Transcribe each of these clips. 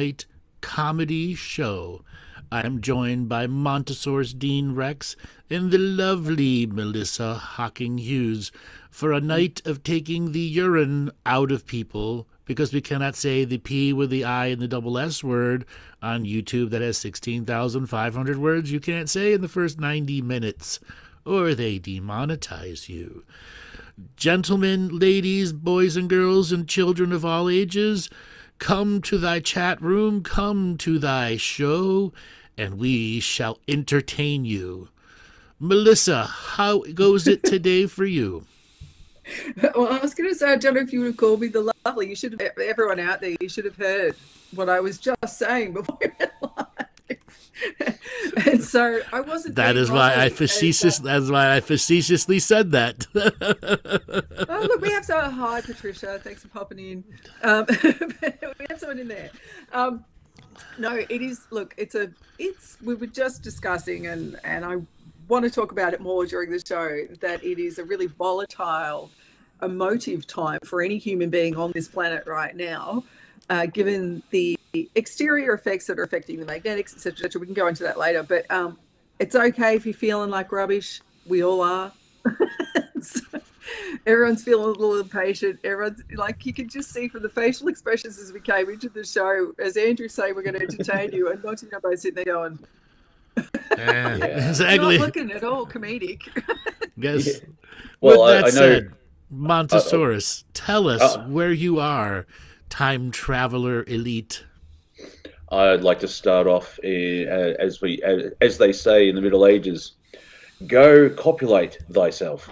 night comedy show. I am joined by Montessori's Dean Rex and the lovely Melissa Hocking-Hughes for a night of taking the urine out of people, because we cannot say the P with the I and the double S word on YouTube that has 16,500 words you can't say in the first 90 minutes, or they demonetize you. Gentlemen, ladies, boys and girls, and children of all ages, come to thy chat room, come to thy show, and we shall entertain you. Melissa, how goes it today for you? Well, I was going to say, I don't know if you would have called me the lovely. You should have, everyone out there, you should have heard what I was just saying before we went live. And so I wasn't. That's why I facetiously said that. Oh, look, we have someone. Hi, Patricia. Thanks for popping in. We have someone in there. No, it is. Look, we were just discussing, and I want to talk about it more during the show, that it is a really volatile, emotive time for any human being on this planet right now, given the exterior effects that are affecting the magnetics, etc. We can go into that later, but it's okay if you're feeling like rubbish. We all are. So, everyone's feeling a little impatient. Everyone's like, you can just see from the facial expressions as we came into the show, as Andrew say, we're going to entertain you, and Monty and I both sitting there going, yeah, exactly. Not looking at all comedic. Yes. Yeah. Well, With that I said, Montesaurus, tell us where you are, time traveler elite. I'd like to start off as they say in the Middle Ages, go copulate thyself.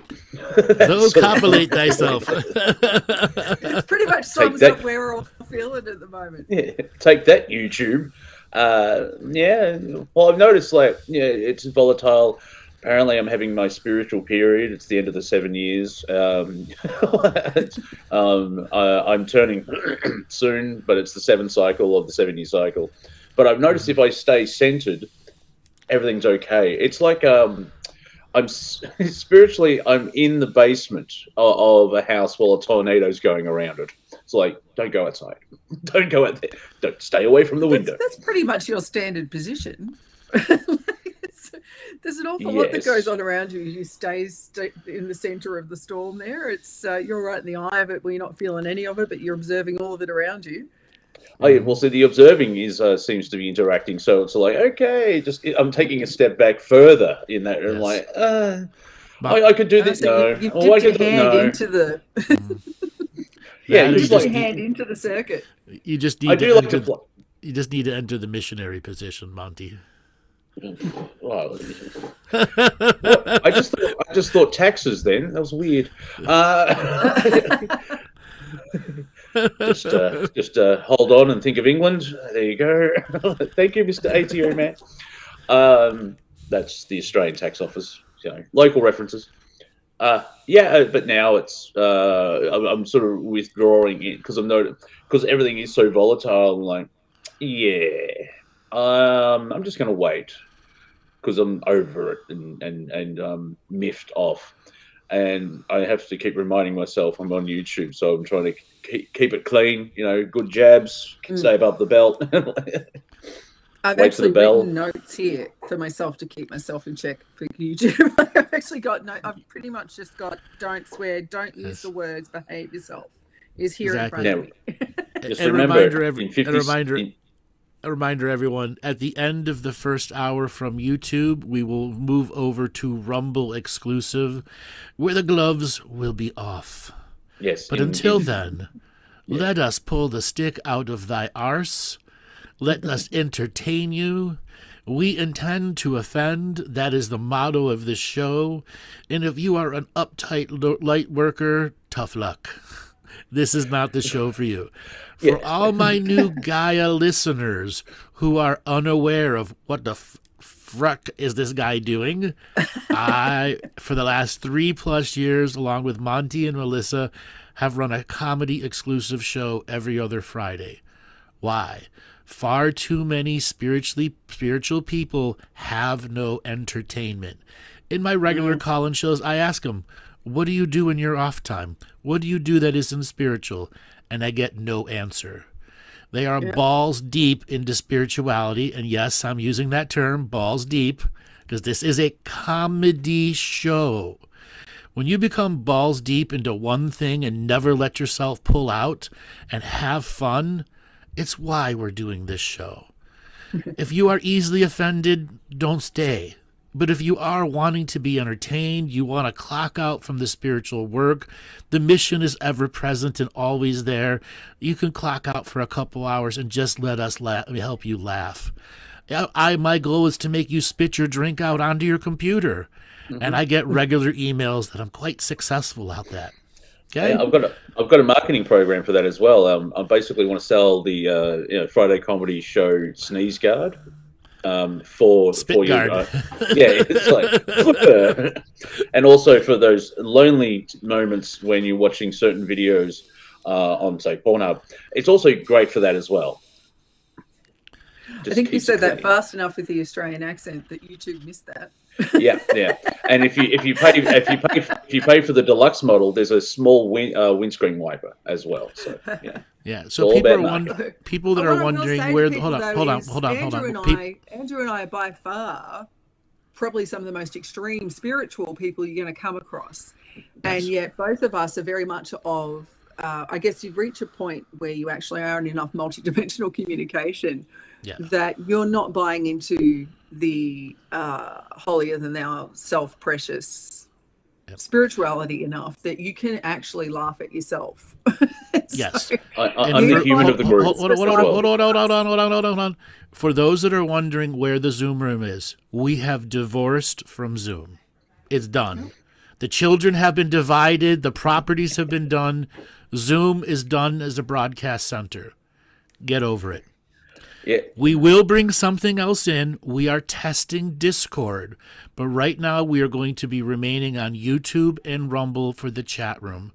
Go copulate thyself. It pretty much sums up where we're all feeling at the moment. Yeah, take that, YouTube. Yeah, well, I've noticed, like, yeah, it's volatile. Apparently, I'm having my spiritual period. It's the end of the 7 years. I'm turning soon, but it's the 7th cycle of the 7-year cycle. But I've noticed if I stay centered, everything's okay. It's like I'm spiritually, I'm in the basement of a house while a tornado's going around it. It's like, don't go outside. Don't go out there. Don't stay away from the window. That's pretty much your standard position. There's an awful lot that goes on around you. You stay in the center of the storm there. It's you're right in the eye of it where you're not feeling any of it, but you're observing all of it around you. Oh, yeah, well, so the observing is seems to be interacting. So it's like, okay, I'm taking a step back further in that. And like, I could do this. So no. You've dipped your hand into the... Yeah, you just put your hand into the circuit. You just need you just need to enter the missionary position, Monty. Well, I just thought taxes then. That was weird. Just hold on and think of England. There you go. Thank you, Mr. ATO man. That's the Australian Tax Office. You know, local references. Yeah, but now it's I'm sort of withdrawing it because everything is so volatile. I'm like, yeah, I'm just gonna wait because I'm over it and miffed off, and I have to keep reminding myself I'm on YouTube, so I'm trying to keep it clean. You know, good jabs, save up the belt. I've actually written notes here for myself to keep myself in check for YouTube. I've actually got I've pretty much just got don't swear, don't use the words, behave yourself. Is here in front of me. Just a reminder, everyone, at the end of the first hour from YouTube, we will move over to Rumble exclusive, where the gloves will be off. Yes. But until then, let us pull the stick out of thy arse. Let us entertain you. We intend to offend. That is the motto of this show. And if you are an uptight light worker, tough luck. This is not the show for you. For all my new Gaia listeners who are unaware of what the fruck is this guy doing, I, for the last 3+ years, along with Monty and Melissa, have run a comedy exclusive show every other Friday. Why? Far too many spiritual people have no entertainment. In my regular call-in shows, I ask them, what do you do in your off time? What do you do that isn't spiritual? And I get no answer. They are balls deep into spirituality. And yes, I'm using that term, balls deep, because this is a comedy show. When you become balls deep into one thing and never let yourself pull out and have fun, it's why we're doing this show. If you are easily offended, don't stay. But if you are wanting to be entertained, you want to clock out from the spiritual work, the mission is ever present and always there. You can clock out for a couple hours and just let us help you laugh. My goal is to make you spit your drink out onto your computer. And I get regular emails that I'm quite successful at that. Okay, yeah, I've got a marketing program for that as well. I basically want to sell the Friday comedy show Sneeze Guard for Spit guard. Yeah, it's like, and also for those lonely moments when you're watching certain videos on, say, Pornhub. It's also great for that as well. I think you said that fast enough with the Australian accent that YouTube missed that. Yeah. And if you pay for the deluxe model, there's a small windscreen wiper as well. So yeah. So people that are wondering where. Hold on. Andrew and I are by far probably some of the most extreme spiritual people you're going to come across, and yet both of us are very much of. I guess you've reached a point where you actually are in enough multidimensional communication that you're not buying into the holier than thou self-precious spirituality enough that you can actually laugh at yourself. Yes. I'm the human of the group. Hold on. For those that are wondering where the Zoom room is, we have divorced from Zoom. It's done. The children have been divided. The properties have been done. Zoom is done as a broadcast center. Get over it. Yeah. We will bring something else in. We are testing Discord, but right now we are going to be remaining on YouTube and Rumble for the chat room.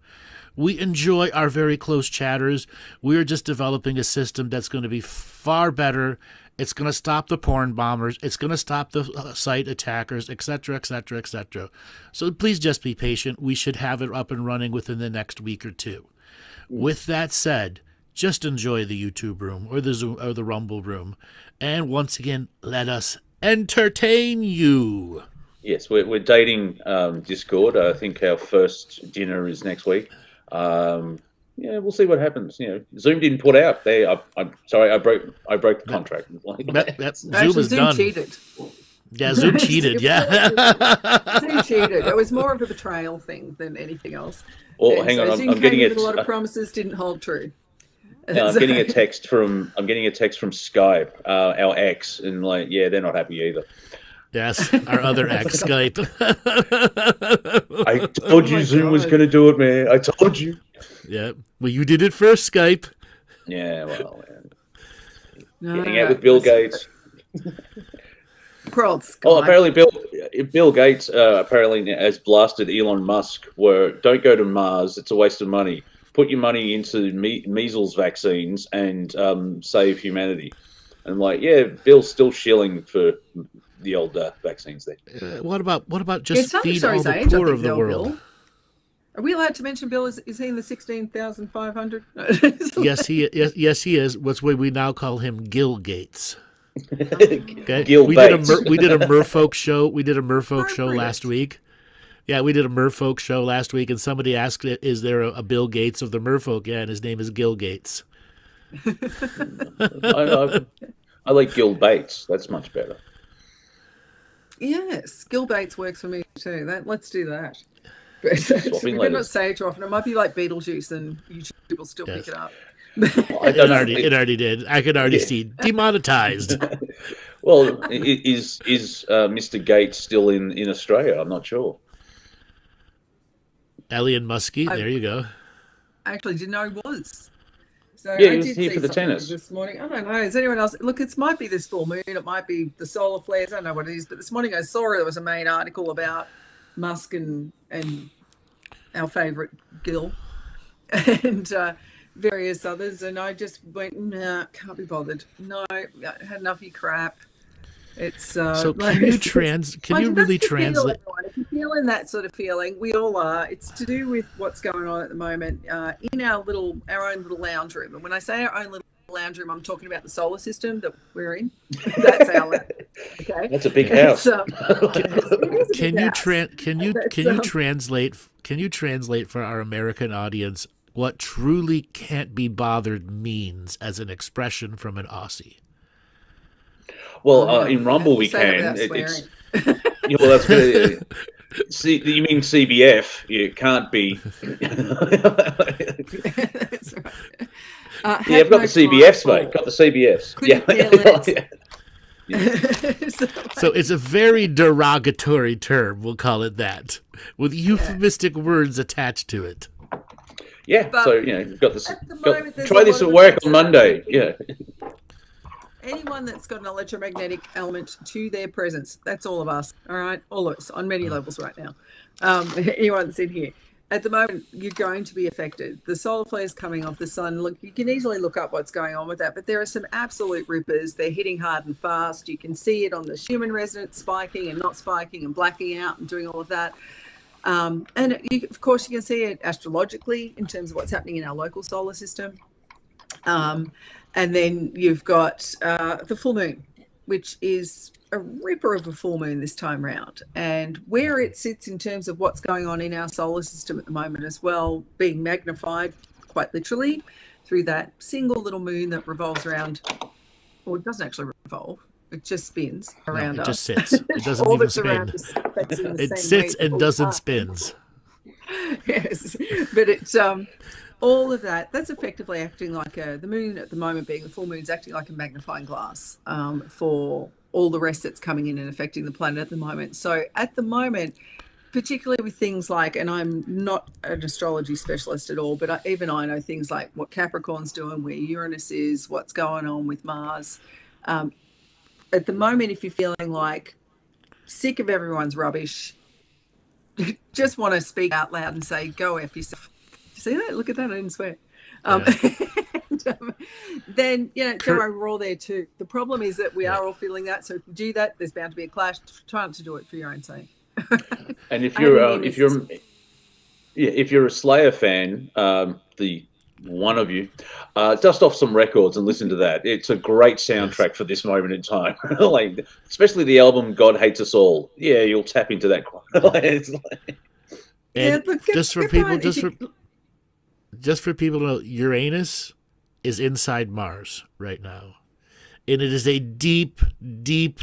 We enjoy our very close chatters. We are just developing a system that's going to be far better. It's going to stop the porn bombers. It's going to stop the site attackers, etc., etc., etc. So please just be patient. We should have it up and running within the next week or two. With that said, just enjoy the YouTube room or the Zoom or the Rumble room. And once again, let us entertain you. Yes, we're dating Discord. I think our first dinner is next week. Yeah, we'll see what happens. Zoom didn't put out. I'm sorry, I broke the contract. Zoom is done. Cheated. Yeah, Zoom cheated. Yeah, Zoom cheated. It was more of a betrayal thing than anything else. Oh, hang on, I'm getting it. A lot of promises didn't hold true. No, I'm getting a text from Skype, our ex, and they're not happy either. Yes, our other ex, Skype. I told you Zoom was going to do it, man. I told you. Yeah, well, you did it first, Skype. Yeah, well, getting out with Bill Gates. Apparently Bill Gates apparently has blasted Elon Musk. Don't go to Mars. It's a waste of money. Put your money into measles vaccines and save humanity. And Bill's still shilling for the old vaccines there. What about just feed all the poor of the world? Bill. Are we allowed to mention Bill? Is he in the 16,500? Yes, he is. What's what we now call him, Gil Gates. Okay, Gil we Bates. we did a Merfolk show. We did a Merfolk show last week. Yeah, we did a Merfolk show last week, and somebody asked, "Is there a Bill Gates of the Merfolk?" Yeah, and his name is Gil Gates. I like Gil Bates. That's much better. Yes, Gil Bates works for me too. Let's do that. We better not say it too often. It might be like Beetlejuice, and YouTube will still pick it up. It already did. I could already see demonetized. Well, is Mr. Gates still in Australia? I'm not sure. Elon Muskie, there you go. I actually didn't know he was. So yeah, I he was did here see for the something tennis this morning. I don't know. Is anyone else? Look, it might be this full moon. It might be the solar flares. I don't know what it is. But this morning I saw there was a main article about Musk and our favourite Gil and various others, and I just went, nah, can't be bothered. No, I had enough of your crap. It's so can you really translate? If you're feeling that sort of feeling, we all are. It's to do with what's going on at the moment in our own little lounge room. And when I say our own little lounge room, I'm talking about the solar system that we're in. That's our lab. Okay, that's a big house. Can you translate for our American audience what truly can't be bothered means as an expression from an Aussie? Well, in Rumble we can. It's well, that's good. See, you mean CBF? You can't be. That's right. Yeah, I've got the CBFs, mate. Got the CBFs. So it's a very derogatory term, we'll call it that, with euphemistic words attached to it. Yeah, but so you've got this. Try this at work on Monday. Yeah. Anyone that's got an electromagnetic element to their presence, that's all of us. All right, all of us on many levels right now. Anyone that's in here. At the moment, you're going to be affected. The solar flares coming off the sun. Look, you can easily look up what's going on with that, but there are some absolute rippers. They're hitting hard and fast. You can see it on the human resonance spiking and not spiking and blacking out and doing all of that. And of course, you can see it astrologically in terms of what's happening in our local solar system. And then you've got the full moon, which is a ripper of a full moon this time round. And where it sits in terms of what's going on in our solar system at the moment as well, being magnified quite literally through that single little moon that revolves around, well, it doesn't actually revolve. It just spins around us. It just sits. It doesn't even spin. It sits and doesn't spins. Yes, but it's all of that's effectively acting like the moon at the moment, being the full moon's acting like a magnifying glass for all the rest that's coming in and affecting the planet at the moment. So at the moment, particularly with things like, and I'm not an astrology specialist at all, but even I know things like what Capricorn's doing, where Uranus is, what's going on with Mars. At the moment, if you're feeling like sick of everyone's rubbish, just want to speak out loud and say, go F yourself. See that? Look at that. I didn't swear. Then, don't worry, we're all there too. The problem is that we are all feeling that. So if you do that, there's bound to be a clash. Try not to do it for your own sake. And if you're a Slayer fan, the one of you, dust off some records and listen to that. It's a great soundtrack for this moment in time. Like, especially the album "God Hates Us All." Yeah, you'll tap into that. Just for people to know, Uranus is inside Mars right now, and it is a deep, deep,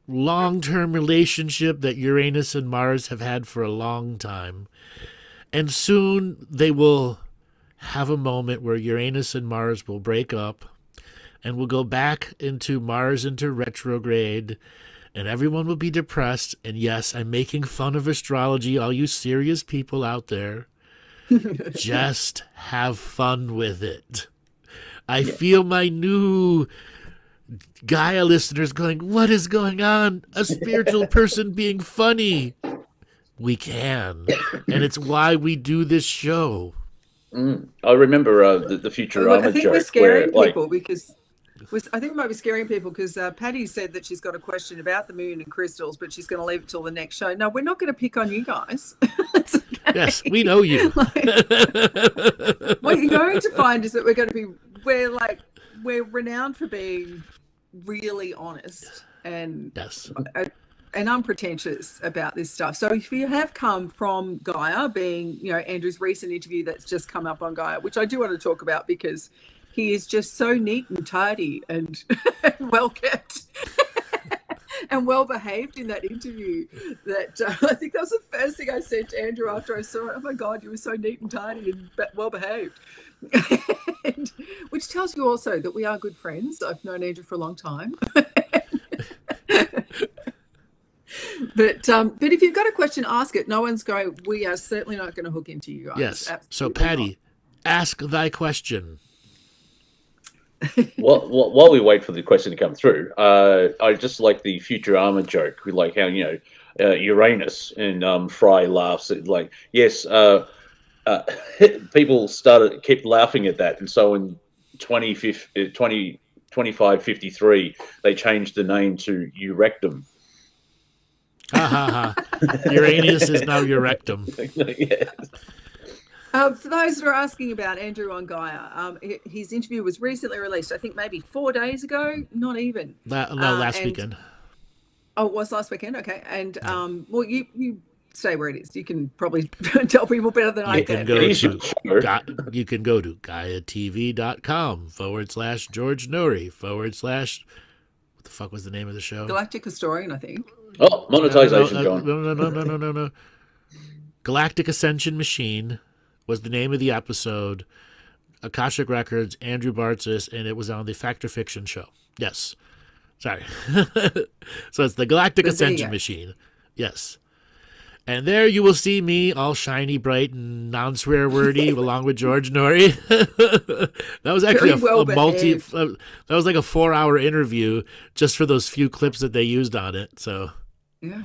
long-term relationship that Uranus and Mars have had for a long time, and soon they will have a moment where Uranus and Mars will break up and will go back into Mars into retrograde, and everyone will be depressed. And yes, I'm making fun of astrology, all you serious people out there. Just have fun with it. I feel my new Gaia listeners going, what is going on? A spiritual person being funny. We can. And it's why we do this show. I remember the Futurama joke. I think we're scaring people because I think we might be scaring people because Patty said that she's got a question about the moon and crystals, but she's going to leave it till the next show. No, we're not going to pick on you guys. Okay. Yes, we know you. What you're going to find is that we're renowned for being really honest and unpretentious about this stuff. So if you have come from Gaia, being Andrew's recent interview that's just come up on Gaia, which I do want to talk about because he is just so neat and tidy and well kept and well behaved in that interview that I think that was the first thing I said to Andrew after I saw it. Oh my God, you were so neat and tidy and well behaved. Which tells you also that we are good friends. I've known Andrew for a long time. But if you've got a question, ask it. No one's going. We are certainly not going to hook into you guys. Yes. Absolutely so, Patty, ask thy question. While we wait for the question to come through, I just like the Futurama joke. We like how Uranus and Fry laughs at, like, yes, people kept laughing at that, and so in 2553 they changed the name to Eurectum. Ha ha ha! Uranus is now Eurectum. Yeah. For those that are asking about Andrew on Gaia, his interview was recently released. I think maybe 4 days ago, not even. Last weekend. Oh, it was last weekend. Okay, and well, you say where it is. You can probably tell people better than I can. You can go to GaiaTV.com/George Norrie / what the fuck was the name of the show? Galactic Historian, I think. Oh, monetization, John. No. Galactic Ascension Machine was the name of the episode. Akashic Records, Andrew Bartzis, and it was on the Fact or Fiction show. Yes. Sorry. So it's the Galactic Ascension Machine. Yes. And there you will see me all shiny, bright, and non-swear wordy along with George Norrie. That was actually that was like a 4-hour interview just for those few clips that they used on it. So yeah,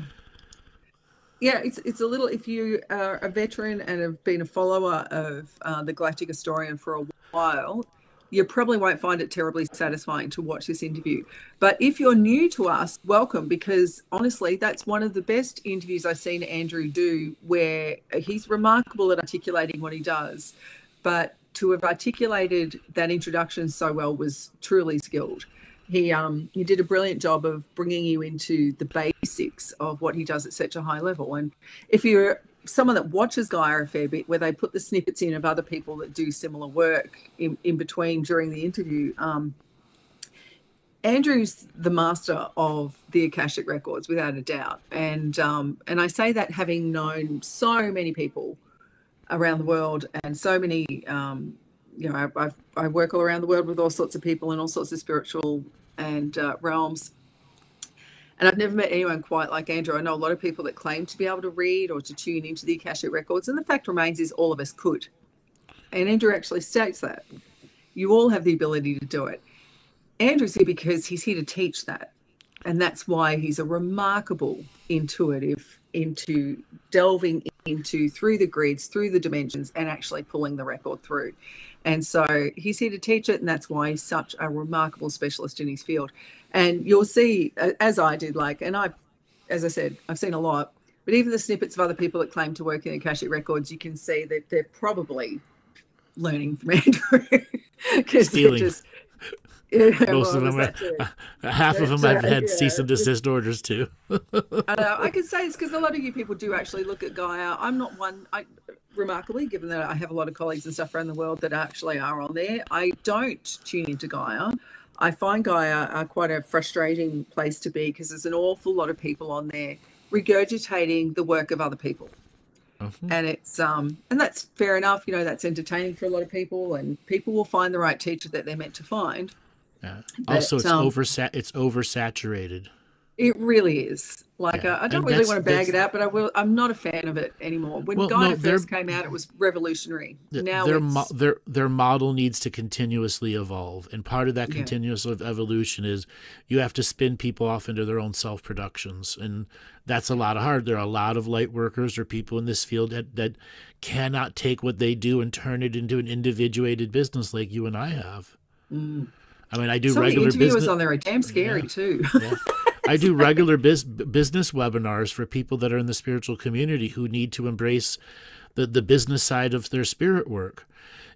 it's a little, if you are a veteran and have been a follower of the Galactic Historian for a while, you probably won't find it terribly satisfying to watch this interview. But if you're new to us, welcome, because honestly, that's one of the best interviews I've seen Andrew do, where he's remarkable at articulating what he does. But to have articulated that introduction so well was truly skilled. He did a brilliant job of bringing you into the basics of what he does at such a high level. And if you're someone that watches Gaia a fair bit, where they put the snippets in of other people that do similar work in between during the interview, Andrew's the master of the Akashic Records, without a doubt. And I say that having known so many people around the world, and so many, I work all around the world with all sorts of people in all sorts of spiritual and realms. And I've never met anyone quite like Andrew. I know a lot of people that claim to be able to read or to tune into the Akashic Records, and the fact remains is all of us could. And Andrew actually states that. You all have the ability to do it. Andrew's here because he's here to teach that. And that's why he's a remarkable intuitive into delving into through the grids, through the dimensions, and actually pulling the record through. And so he's here to teach it, and that's why he's such a remarkable specialist in his field. And you'll see, as I did, as I said, I've seen a lot, but even the snippets of other people that claim to work in Akashic Records, you can see that they're probably learning from Andrew. Because they're just... Most of them, half of them I've had cease and desist orders to. I can say it's because a lot of you people do actually look at Gaia. I'm not one, remarkably, given that I have a lot of colleagues and stuff around the world that actually are on there. I don't tune into Gaia. I find Gaia quite a frustrating place to be, because there's an awful lot of people on there regurgitating the work of other people. And it's and that's fair enough. That's entertaining for a lot of people, and people will find the right teacher that they're meant to find. Yeah. Also, it's oversaturated. It really is. I don't really want to bag it out, but I'm not a fan of it anymore. When Gaia first came out, it was revolutionary. Now their model needs to continuously evolve, and part of that continuous evolution is you have to spin people off into their own self productions, and that's a lot of hard. There are a lot of light workers or people in this field that cannot take what they do and turn it into an individuated business like you and I have. I mean, I do regular business. Some of the interviewers on there are damn scary too. I do regular business webinars for people that are in the spiritual community who need to embrace the business side of their spirit work.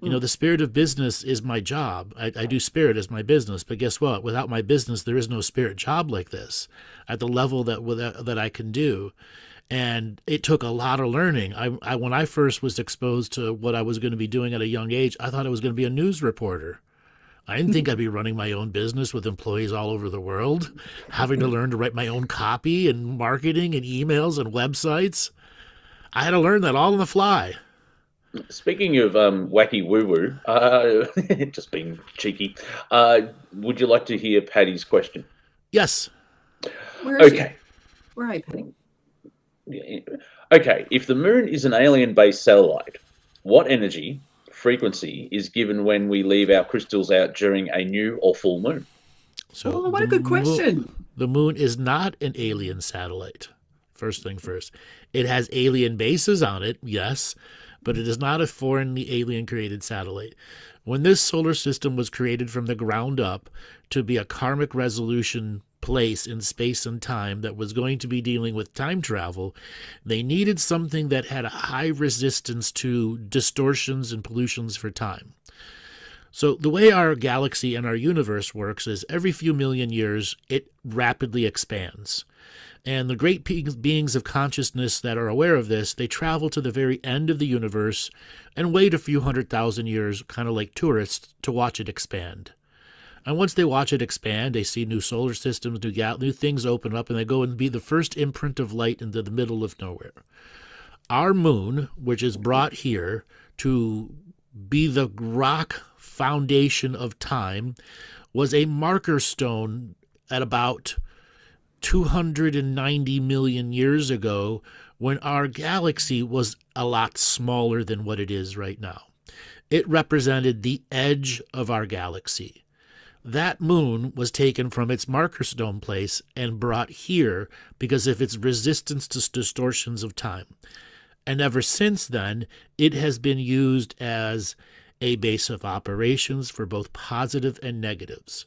The spirit of business is my job. I do spirit as my business, but guess what? Without my business, there is no spirit job like this at the level that I can do. And it took a lot of learning. When I first was exposed to what I was going to be doing at a young age, I thought I was going to be a news reporter. I didn't think I'd be running my own business with employees all over the world, having to learn to write my own copy and marketing and emails and websites. I had to learn that all on the fly. Speaking of wacky woo-woo, just being cheeky, would you like to hear Patty's question? Yes. Where is she? Where are you, Patty? Okay, if the moon is an alien-based satellite, what energy... frequency is given when we leave our crystals out during a new or full moon? So what a good question. The moon is not an alien satellite. First thing first. It has alien bases on it, yes, but it is not a foreignly alien created satellite. When this solar system was created from the ground up to be a karmic resolution place in space and time that was going to be dealing with time travel, they needed something that had a high resistance to distortions and pollutions for time. So the way our galaxy and our universe works is every few million years, it rapidly expands. And the great beings of consciousness that are aware of this, they travel to the very end of the universe and wait a few 100,000 years, kind of like tourists, to watch it expand. And once they watch it expand, they see new solar systems, new things open up, and they go and be the first imprint of light into the middle of nowhere. Our moon, which is brought here to be the rock foundation of time, was a marker stone at about 290 million years ago, when our galaxy was a lot smaller than what it is right now. It represented the edge of our galaxy. That moon was taken from its marker stone place and brought here because of its resistance to distortions of time. And ever since then, it has been used as a base of operations for both positive and negatives.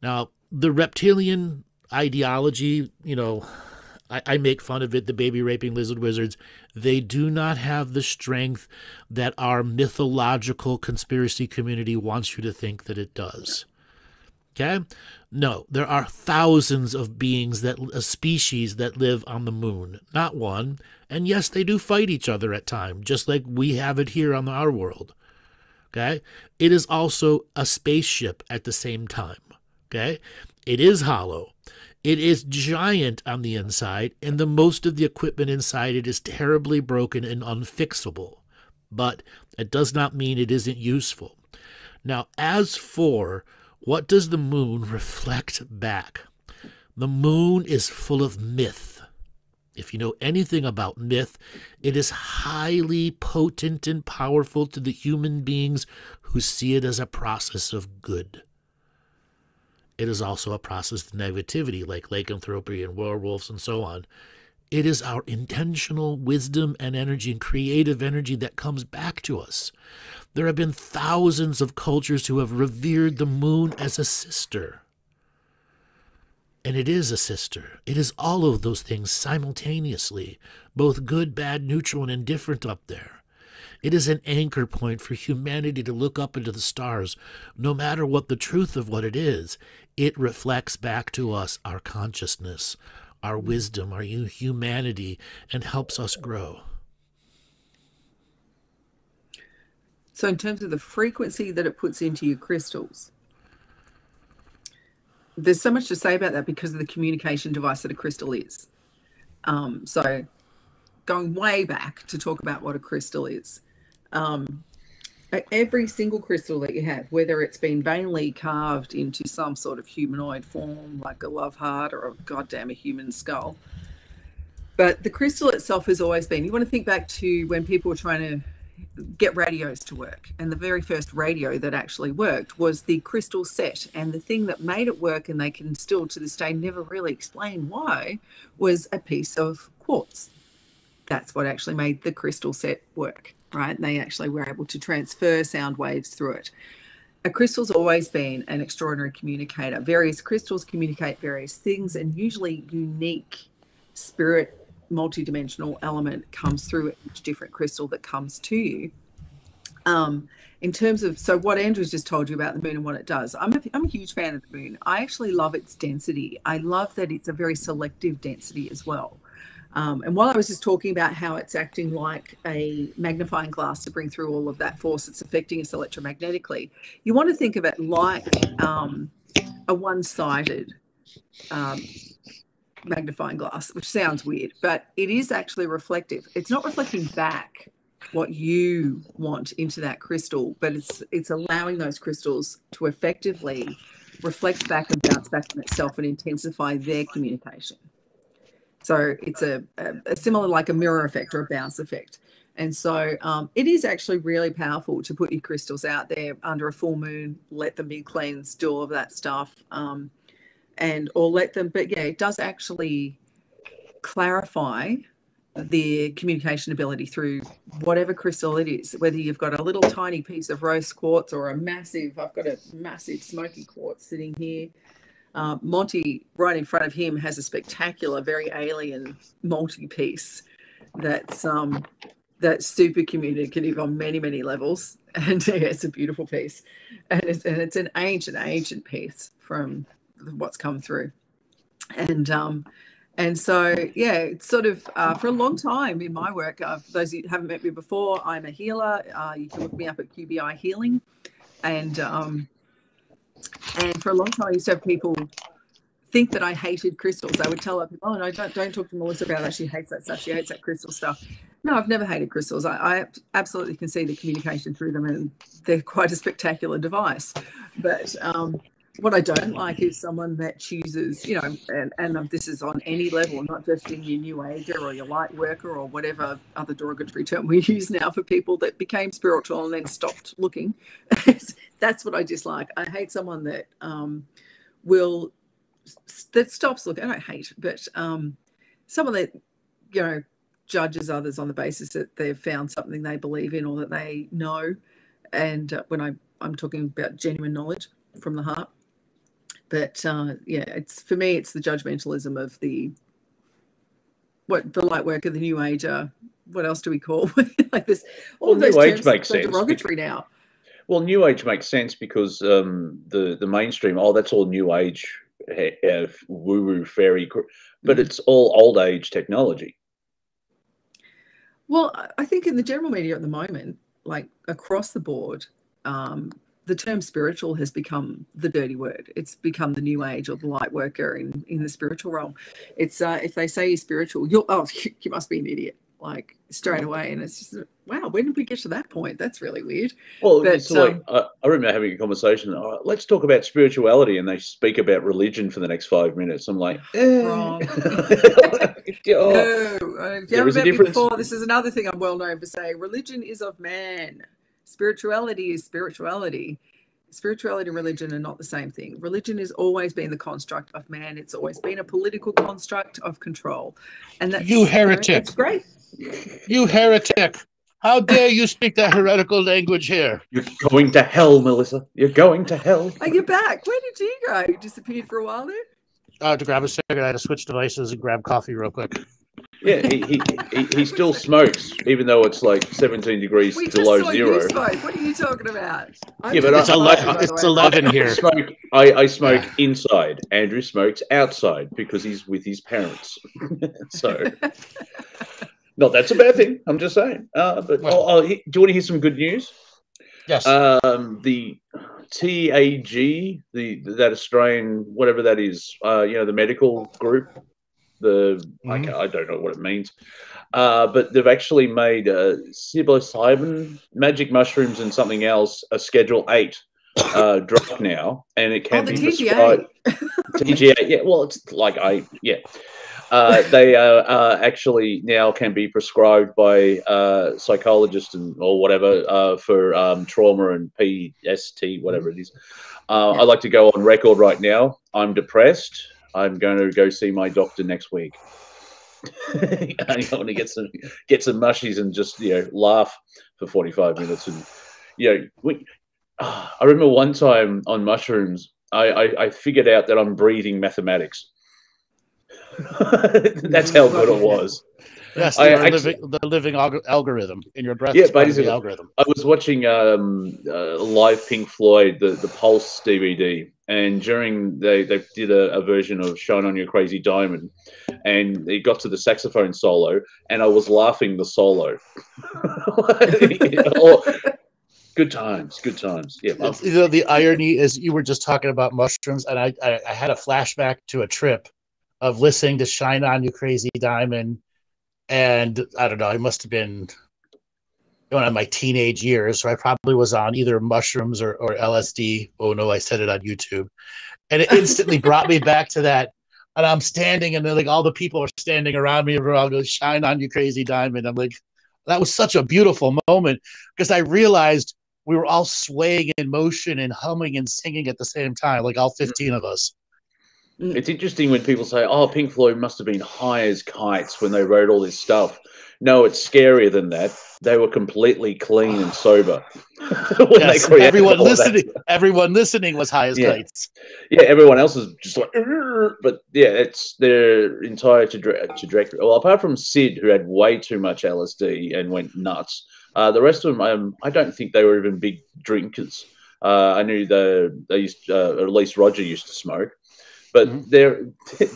Now, the reptilian ideology, I make fun of it, the baby-raping lizard wizards. They do not have the strength that our mythological conspiracy community wants you to think that it does. Okay? No, there are thousands of beings, a species that live on the moon, not one. And yes, they do fight each other at times, just like we have it here on our world. Okay? It is also a spaceship at the same time. Okay? It is hollow. It is giant on the inside, and most of the equipment inside it is terribly broken and unfixable. But it does not mean it isn't useful. Now, as for what does the moon reflect back? The moon is full of myth. If you know anything about myth, it is highly potent and powerful to the human beings who see it as a process of good. It is also a process of negativity, like lycanthropy and werewolves and so on. It is our intentional wisdom and energy and creative energy that comes back to us. There have been thousands of cultures who have revered the moon as a sister. And it is a sister. It is all of those things simultaneously, both good, bad, neutral, and indifferent up there. It is an anchor point for humanity to look up into the stars. No matter what the truth of what it is, it reflects back to us our consciousness, our wisdom, our humanity, and helps us grow. So in terms of the frequency that it puts into your crystals, there's so much to say about that because of the communication device that a crystal is. So going way back to talk about what a crystal is, every single crystal that you have, whether it's been vainly carved into some sort of humanoid form, like a love heart or a human skull, but the crystal itself has always been, you want to think back to when people were trying to get radios to work, and the very first radio that actually worked was the crystal set, and the thing that made it work, and they can still to this day never really explain why, was a piece of quartz. That's what actually made the crystal set work, right? And they actually were able to transfer sound waves through it. A crystal's always been an extraordinary communicator. Various crystals communicate various things, and usually unique spirit multidimensional element comes through each different crystal that comes to you. In terms of, so what Andrew's just told you about the moon and what it does, I'm a huge fan of the moon. I actually love its density. I love that it's a very selective density as well. And while I was just talking about how it's acting like a magnifying glass to bring through all of that force that's affecting us electromagnetically, you want to think of it like a one-sided magnifying glass, which sounds weird, but it is actually reflective. It's not reflecting back what you want into that crystal, but it's allowing those crystals to effectively reflect back and bounce back on itself and intensify their communication. So it's a similar, like a mirror effect or a bounce effect. And so it is actually really powerful to put your crystals out there under a full moon, let them be cleansed, do all of that stuff. Or let them, but yeah, it does actually clarify the communication ability through whatever crystal it is, whether you've got a little tiny piece of rose quartz or I've got a massive smoky quartz sitting here. Monty, right in front of him, has a spectacular, very alien multi-piece that's super communicative on many, many levels. And yeah, it's a beautiful piece. And it's an ancient piece from what's come through. And so, yeah, it's sort of for a long time in my work, those who haven't met me before, I'm a healer. You can look me up at QBI Healing. And for a long time, I used to have people think that I hated crystals. I would tell other people, oh, no, don't talk to Melissa about that. She hates that stuff. She hates that crystal stuff. No, I've never hated crystals. I absolutely can see the communication through them, and they're quite a spectacular device. But what I don't like is someone that chooses, you know, and this is on any level, not just in your New Ager or your light worker or whatever other derogatory term we use now for people that became spiritual and then stopped looking. That's what I dislike. I hate someone that that stops looking. I don't hate, but someone that, you know, judges others on the basis that they've found something they believe in or that they know. And when I'm talking about genuine knowledge from the heart. But yeah, for me, it's the judgmentalism of the light worker, the New Ager. What else do we call like this? All well, of those New Age terms makes are sense. derogatory now. Well, New Age makes sense because the mainstream, that's all New Age, woo-woo, fairy, but it's all old age technology. Well, I think in the general media at the moment, like across the board, the term spiritual has become the dirty word. It's become the New Age or the light worker in the spiritual realm. It's if they say you're spiritual, you must be an idiot, like straight away. And it's just, wow, when did we get to that point? That's really weird. Well, it's like I remember having a conversation. Let's talk about spirituality, and they speak about religion for the next 5 minutes. I'm like, wrong. No, there is a difference. Before, this is another thing I'm well known for saying. Religion is of man. Spirituality is spirituality. Spirituality and religion are not the same thing. Religion has always been the construct of man. It's always been a political construct of control. And that's, you heretic. You know, it's great. You heretic. How dare you speak that heretical language here? You're going to hell, Melissa. You're going to hell. Are you back? Where did you go? You disappeared for a while there? To grab a cigarette, I had to switch devices and grab coffee real quick. Yeah, he still smokes, even though it's like 17 degrees below zero. You smoke. What are you talking about? Yeah, but it's 11 here. I smoke inside. Andrew smokes outside because he's with his parents. So, not that's a bad thing. I'm just saying. But do you want to hear some good news? Yes. The TAG, that Australian, whatever that is, the medical group. I don't know what it means, but they've actually made psilocybin, magic mushrooms, and something else a Schedule 8 drug now, and it can be prescribed. TGA, yeah. Well, it's like they actually now can be prescribed by psychologists or whatever for trauma and PST, whatever it is. I'd like to go on record right now. I'm depressed. I'm going to go see my doctor next week. I want to get some mushies and just laugh for 45 minutes. And I remember one time on mushrooms, I figured out that I'm breathing mathematics. That's how good it was. Yes, the living algorithm in your breath. Yeah, basically, the algorithm. I was watching live Pink Floyd, the Pulse DVD, and during they did a version of "Shine on Your Crazy Diamond," and it got to the saxophone solo, and I was laughing the solo. Good times. Yeah. The irony is, you were just talking about mushrooms, and I had a flashback to a trip of listening to "Shine on Your Crazy Diamond." And I don't know, I must have been going on my teenage years. So I probably was on either mushrooms or LSD. Oh no, I said it on YouTube. And it instantly brought me back to that. And I'm standing, and then like all the people are standing around me, and all go, "Shine on you, crazy diamond." I'm like, that was such a beautiful moment, because I realized we were all swaying in motion and humming and singing at the same time, like all 15 of us. It's interesting when people say, "Oh, Pink Floyd must have been high as kites when they wrote all this stuff." No, it's scarier than that. They were completely clean and sober when they created everyone all listening. that. Everyone listening was high as kites. Yeah, everyone else is just like, but yeah, it's their entire trajectory. Well, apart from Sid, who had way too much LSD and went nuts, the rest of them, I don't think they were even big drinkers. I knew they used, or at least Roger used to smoke. But they're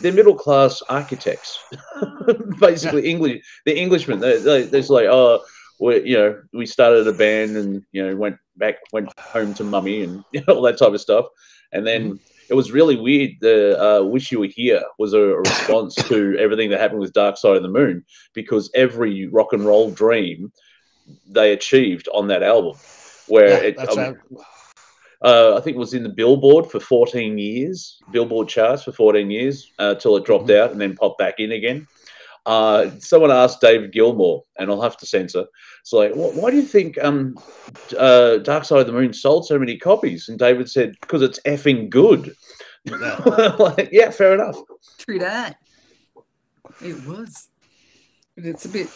middle class architects, basically English. They're Englishmen. They're just like, oh, we started a band and went home to mummy and all that type of stuff. And then it was really weird. The "Wish You Were Here" was a response to everything that happened with Dark Side of the Moon, because every rock and roll dream they achieved on that album, where I think it was in the Billboard for 14 years, Billboard charts for 14 years, till it dropped out and then popped back in again. Someone asked David Gilmour, and I'll have to censor, so like, why do you think Dark Side of the Moon sold so many copies? And David said, because it's effing good. Like, yeah, fair enough. True that. It was. But it's a bit...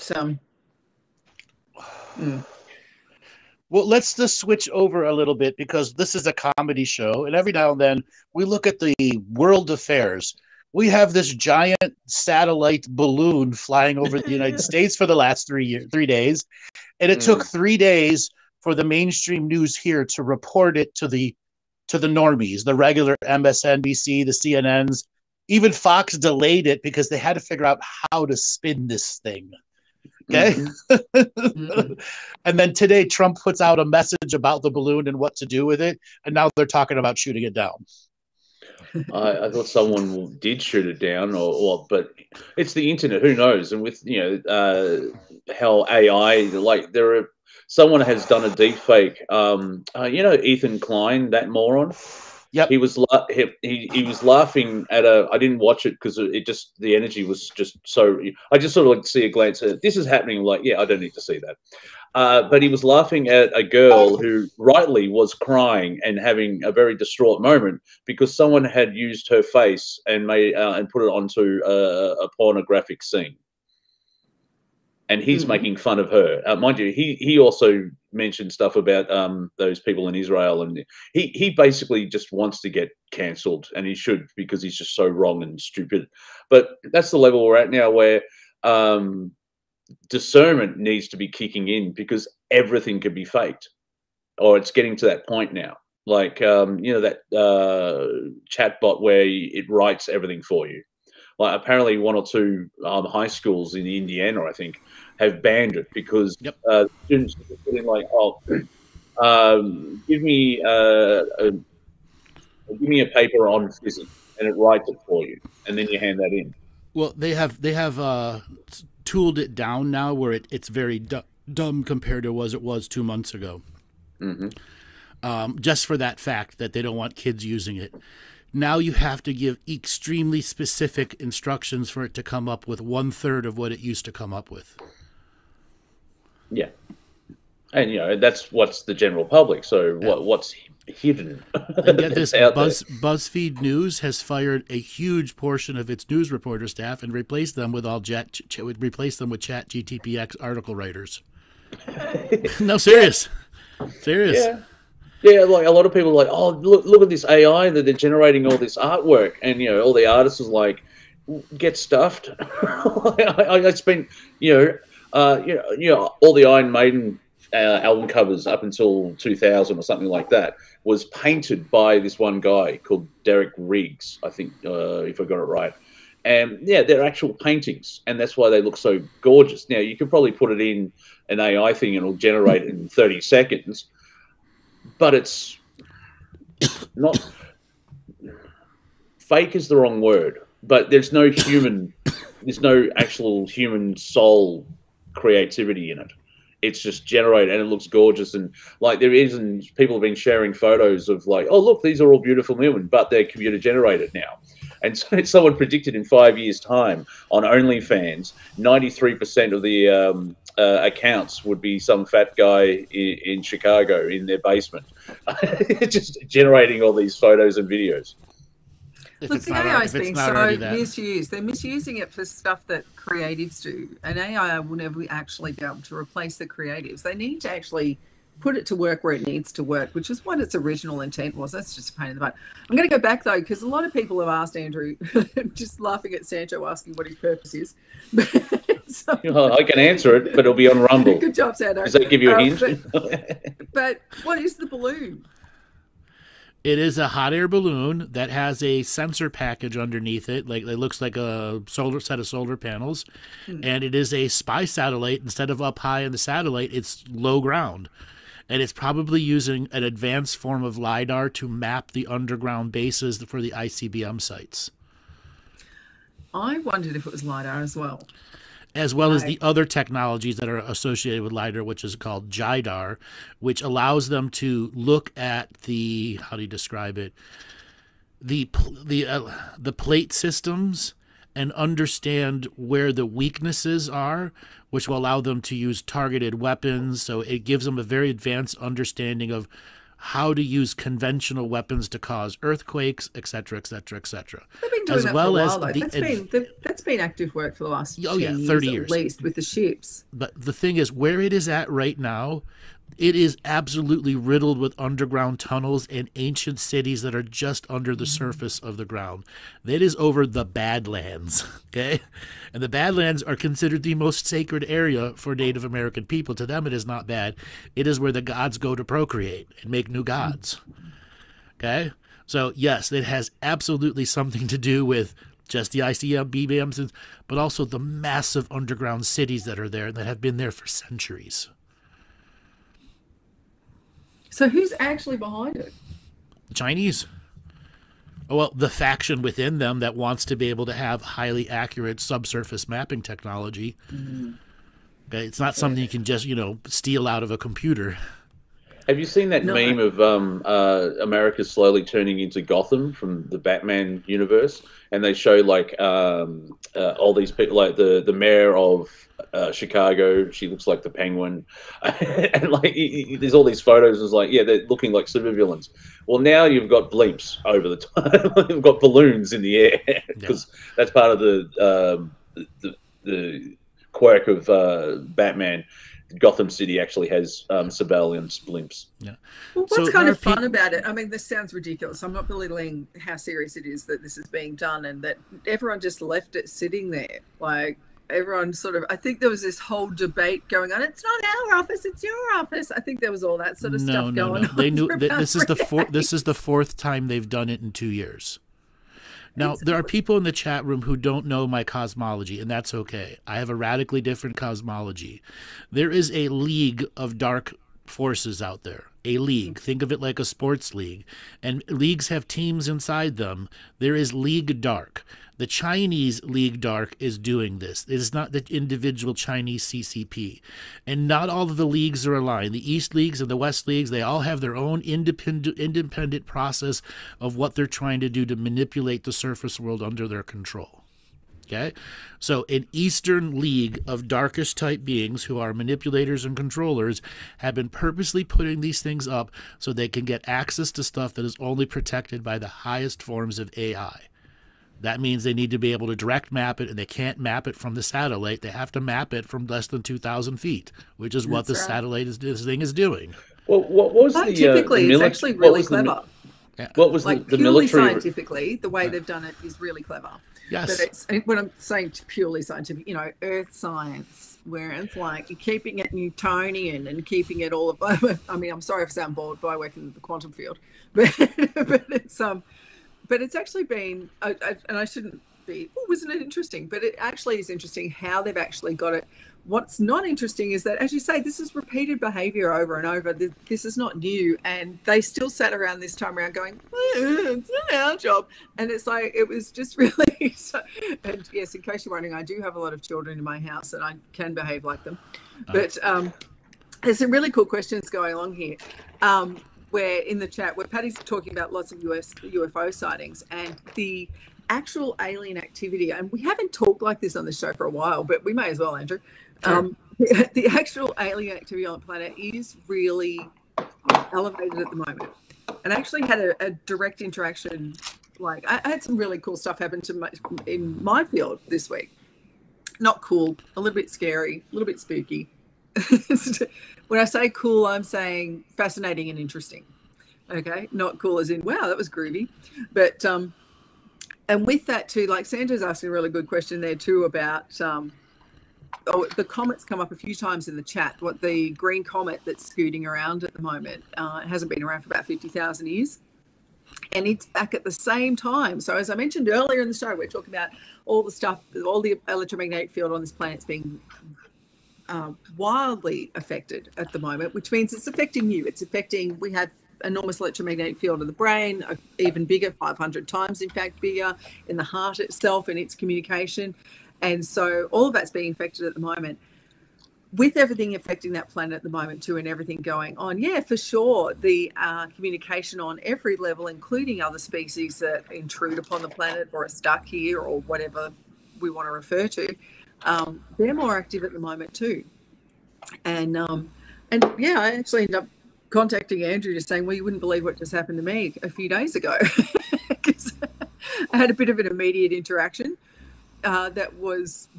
Well, let's just switch over a little bit, because this is a comedy show, and every now and then we look at the world affairs. We have this giant satellite balloon flying over the United States for the last 3 days, and it took 3 days for the mainstream news here to report it to the normies, the regular MSNBC, the CNNs. Even Fox delayed it because they had to figure out how to spin this thing. Okay. And then today Trump puts out a message about the balloon and what to do with it, and now they're talking about shooting it down. I thought someone did shoot it down, but it's the internet. Who knows? And with how AI, like someone has done a deep fake. Ethan Klein, that moron. Yep. He was he was laughing at I didn't watch it because the energy was just so. I just sort of like to see a glance at this is happening. Like, yeah, I don't need to see that. But he was laughing at a girl who rightly was crying and having a very distraught moment because someone had used her face and made and put it onto a pornographic scene. And he's making fun of her. Mind you, he also mentioned stuff about those people in Israel, and he basically just wants to get cancelled, and he should, because he's just so wrong and stupid. But that's the level we're at now, where discernment needs to be kicking in, because everything could be faked, or it's getting to that point now. Like that chatbot where it writes everything for you. Like, apparently 1 or 2 high schools in Indiana, I think, have banned it because students are feeling like, give me a paper on physics, and it writes it for you, and then you hand that in. Well, they have tooled it down now where it's very dumb compared to what it was 2 months ago. Just for that fact that they don't want kids using it. Now you have to give extremely specific instructions for it to come up with 1/3 of what it used to come up with. Yeah. And that's what's the general public. So what's hidden? And get this, BuzzFeed News has fired a huge portion of its news reporter staff and replaced them with Chat GTPX article writers. No, serious. Serious. Yeah. Yeah, like a lot of people are like, oh, look at this AI that they're generating all this artwork, and all the artists is like, get stuffed. I spent, all the Iron Maiden album covers up until 2000 or something like that was painted by this one guy called Derek Riggs, I think, if I got it right. And yeah, they're actual paintings, and that's why they look so gorgeous. Now you could probably put it in an AI thing and it'll generate it in 30 seconds. But it's not fake is the wrong word, but there's no actual human soul creativity in it. It's just generated, and it looks gorgeous. And like people have been sharing photos of like, oh, look, these are all beautiful women, but they're computer generated now. And so someone predicted in 5 years' time on OnlyFans, 93% of the accounts would be some fat guy in Chicago in their basement, just generating all these photos and videos. Look, the AI is being so misused. They're misusing it for stuff that creatives do. And AI will never actually be able to replace the creatives. They need to actually put it to work where it needs to work, which is what its original intent was. That's just a pain in the butt. I'm going to go back, though, because a lot of people have asked Andrew, just laughing at Sancho asking what his purpose is. So, I can answer it, but it'll be on Rumble. Good job, Sancho. Does that give you a hint? But what is the balloon? It is a hot air balloon that has a sensor package underneath it. Like it looks like a set of solar panels, and it is a spy satellite. Instead of up high in the satellite, it's low ground, and it's probably using an advanced form of LiDAR to map the underground bases for the ICBM sites. I wondered if it was LiDAR as well. As well as the other technologies that are associated with LiDAR, which is called JIDAR, which allows them to look at the, how do you describe it, the plate systems and understand where the weaknesses are, which will allow them to use targeted weapons. So it gives them a very advanced understanding of how to use conventional weapons to cause earthquakes, et cetera, et cetera, et cetera. They've been doing that for a while, though. That's been active work for the last 30 years at least with the ships. But the thing is, where it is at right now, it is absolutely riddled with underground tunnels and ancient cities that are just under the surface of the ground. That is over the Badlands, okay? And the Badlands are considered the most sacred area for Native American people. To them, it is not bad. It is where the gods go to procreate and make new gods, okay? So, yes, it has absolutely something to do with just the ICBMs, but also the massive underground cities that are there that have been there for centuries. So who's actually behind it? The Chinese. Well, the faction within them that wants to be able to have highly accurate subsurface mapping technology. Okay, it's not something you can just, steal out of a computer. Have you seen that meme of America slowly turning into Gotham from the Batman universe? And they show like all these people, like the mayor of Chicago. She looks like the Penguin, and like there's all these photos. It's like, yeah, they're looking like supervillains. Well, now you've got blimps over the top. You've got balloons in the air because that's part of the quirk of Batman. Gotham City actually has surveillance blimps. Yeah. Well, what's kind of fun about it? I mean, this sounds ridiculous. I'm not belittling how serious it is that this is being done and that everyone just left it sitting there. Like everyone sort of, I think there was this whole debate going on. It's not our office, it's your office. I think there was all that sort of stuff going on. They knew that this is the fourth time they've done it in 2 years. Now, there are people in the chat room who don't know my cosmology, and that's okay. I have a radically different cosmology. There is a league of dark forces out there. A league. Think of it like a sports league. And leagues have teams inside them. There is League Dark. The Chinese League Dark is doing this. It is not the individual Chinese CCP. And not all of the leagues are aligned. The East Leagues and the West Leagues, they all have their own independent process of what they're trying to do to manipulate the surface world under their control. Okay? So an Eastern League of darkish type beings who are manipulators and controllers have been purposely putting these things up so they can get access to stuff that is only protected by the highest forms of AI. That means they need to be able to direct map it, and they can't map it from the satellite. They have to map it from less than 2,000 feet, which is what this thing is doing. Well, what was scientifically, it's actually really clever. What was like the purely military? Scientifically, the way they've done it is really clever. Yes. But it's, when I'm saying purely scientific, earth science, where it's like you're keeping it Newtonian and keeping it all of, I mean, I'm sorry if I sound bored, but I work in the quantum field, but it's actually been, and I shouldn't be, wasn't it interesting? But it actually is interesting how they've actually got it. What's not interesting is that, as you say, this is repeated behavior over and over. This is not new. And they still sat around this time around going, it's not our job. And it's like, it was just really, and yes, in case you're wondering, I do have a lot of children in my house and I can behave like them. But there's some really cool questions going along here. Where in the chat, where Patty's talking about lots of UFO sightings and the actual alien activity, and we haven't talked like this on the show for a while, but we may as well, Andrew. Sure. The actual alien activity on the planet is really elevated at the moment, and I actually had a direct interaction Like, I had some really cool stuff happen in my field this week. Not cool, a little bit scary, a little bit spooky. When I say cool, I'm saying fascinating and interesting. Okay, not cool as in, wow, that was groovy. But and with that too, like Sandra's asking a really good question there too about the comet's come up a few times in the chat. What the green comet that's scooting around at the moment, it hasn't been around for about 50,000 years. And it's back at the same time. So as I mentioned earlier in the show, we're talking about all the stuff, all the electromagnetic field on this planet's being wildly affected at the moment, which means it's affecting you. It's affecting, we have enormous electromagnetic field of the brain, even bigger, 500 times in fact bigger, in the heart itself and its communication. And so all of that's being affected at the moment. With everything affecting that planet at the moment too, and everything going on, yeah, for sure, the communication on every level, including other species that intrude upon the planet or are stuck here or whatever we want to refer to, they're more active at the moment too. And yeah, I actually ended up contacting Andrew just saying, well, you wouldn't believe what just happened to me a few days ago. Because I had a bit of an immediate interaction that was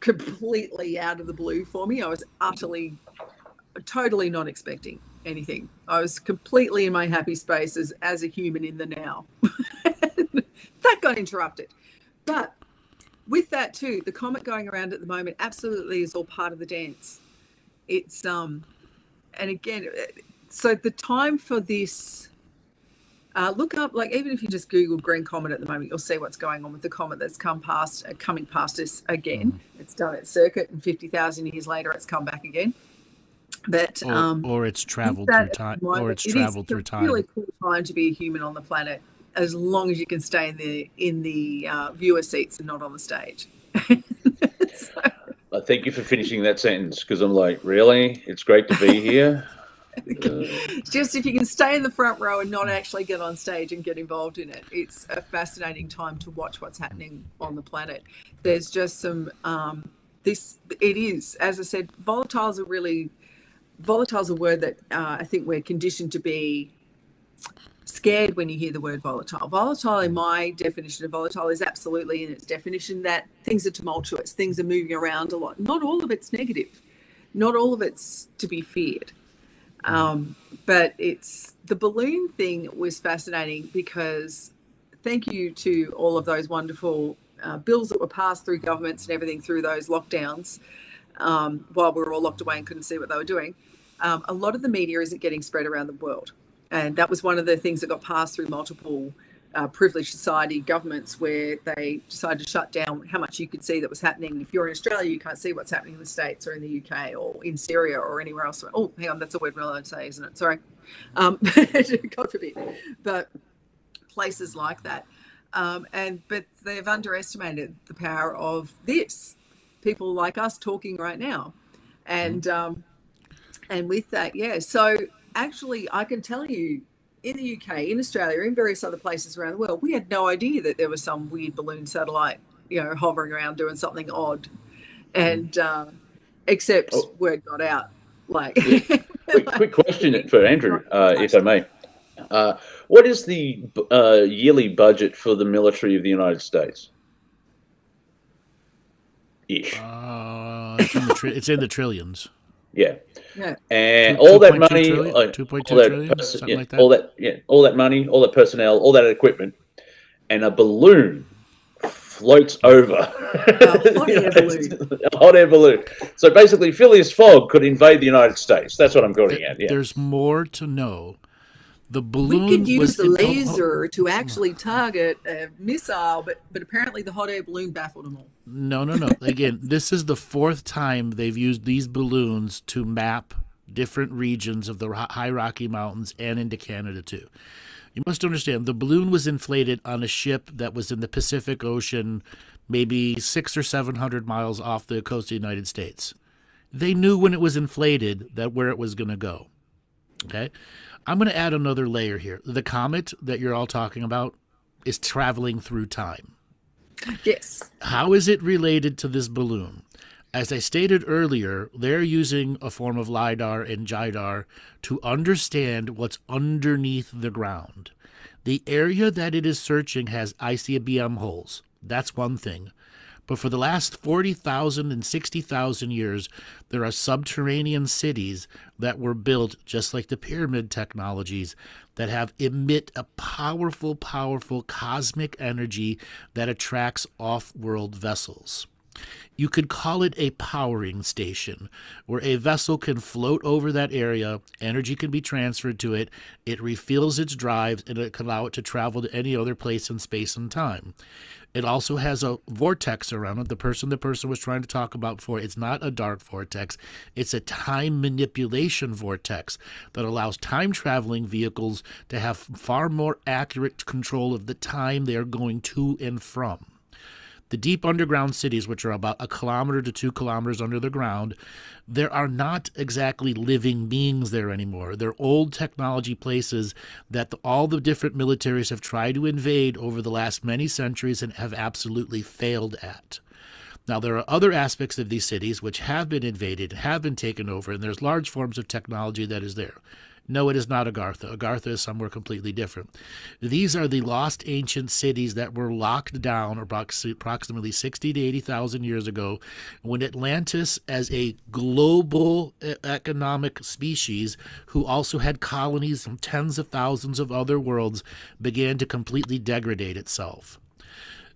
completely out of the blue for me. I was totally not expecting anything. I was completely in my happy space as a human in the now. That got interrupted. But with that too, the comet going around at the moment absolutely is all part of the dance. It's and again, so the time for this, look up, like, even if you just Google green comet at the moment, you'll see what's going on with the comet that's coming past us again. It's done its circuit, and 50,000 years later, it's come back again. But or it's traveled through time, It's a really cool time to be a human on the planet, as long as you can stay in the viewer seats and not on the stage. Thank you for finishing that sentence, because I'm like, really? It's great to be here. Just if you can stay in the front row and not actually get on stage and get involved in it, it's a fascinating time to watch what's happening on the planet. There's just some it is, as I said, volatile's a word that I think we're conditioned to be scared when you hear the word volatile. Volatile, in my definition of volatile, is absolutely in its definition that things are tumultuous, things are moving around a lot. Not all of it's negative, not all of it's to be feared. But the balloon thing was fascinating, because thank you to all of those wonderful bills that were passed through governments and everything through those lockdowns, while we were all locked away and couldn't see what they were doing. A lot of the media isn't getting spread around the world. And that was one of the things that got passed through multiple privileged society governments, where they decided to shut down how much you could see that was happening. If you're in Australia, you can't see what's happening in the States or in the UK or in Syria or anywhere else. Oh, hang on, that's a word we're allowed to say, isn't it? Sorry. God forbid. But places like that. But they've underestimated the power of this. People like us talking right now. And with that, yeah. So actually, I can tell you, in the UK, in Australia, in various other places around the world, we had no idea that there was some weird balloon satellite, hovering around doing something odd. And except word got out. Like, quick question for Andrew, if I may. What is the yearly budget for the military of the United States? Ish. It's in the trillions. Yeah. Yeah. And all that money, 2.2 trillion, something like that. All that money, all that personnel, all that equipment, and a balloon floats over. A hot air balloon. So basically, Phileas Fogg could invade the United States. That's what I'm getting at. Yeah. There's more to know. The balloon. We could use the laser to actually target a missile, but apparently the hot air balloon baffled them all. No. Again, this is the fourth time they've used these balloons to map different regions of the High Rocky Mountains and into Canada too. You must understand, the balloon was inflated on a ship that was in the Pacific Ocean, maybe 600 or 700 miles off the coast of the United States. They knew when it was inflated that where it was going to go. Okay? I'm going to add another layer here. The comet that you're all talking about is traveling through time. Yes. How is it related to this balloon? As I stated earlier, they're using a form of LIDAR and JIDAR to understand what's underneath the ground. The area that it is searching has ICBM holes. That's one thing. But for the last 40,000 and 60,000 years, there are subterranean cities that were built just like the pyramid technologies that emit a powerful, powerful cosmic energy that attracts off-world vessels. You could call it a powering station, where a vessel can float over that area, energy can be transferred to it, it refuels its drives, and it can allow it to travel to any other place in space and time. It also has a vortex around it. The person was trying to talk about before, it's not a dark vortex. It's a time manipulation vortex that allows time-traveling vehicles to have far more accurate control of the time they are going to and from. The deep underground cities, which are about 1 kilometer to 2 kilometers under the ground, there are not exactly living beings there anymore. They're old technology places that all the different militaries have tried to invade over the last many centuries and have absolutely failed at. Now, there are other aspects of these cities which have been invaded, have been taken over, and there's large forms of technology that is there. No, it is not Agartha. Agartha is somewhere completely different. These are the lost ancient cities that were locked down approximately 60 to 80,000 years ago when Atlantis, as a global economic species who also had colonies from tens of thousands of other worlds, began to completely degrade itself.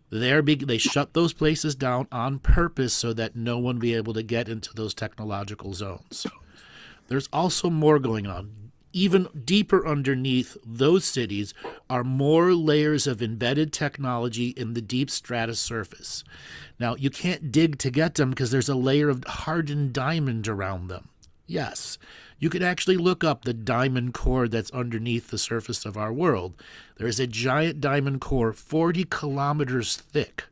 They shut those places down on purpose so that no one would be able to get into those technological zones. There's also more going on. Even deeper underneath those cities are more layers of embedded technology in the deep stratosurface. Now, you can't dig to get them because there's a layer of hardened diamond around them. Yes, you could actually look up the diamond core that's underneath the surface of our world. There is a giant diamond core 40 kilometers thick.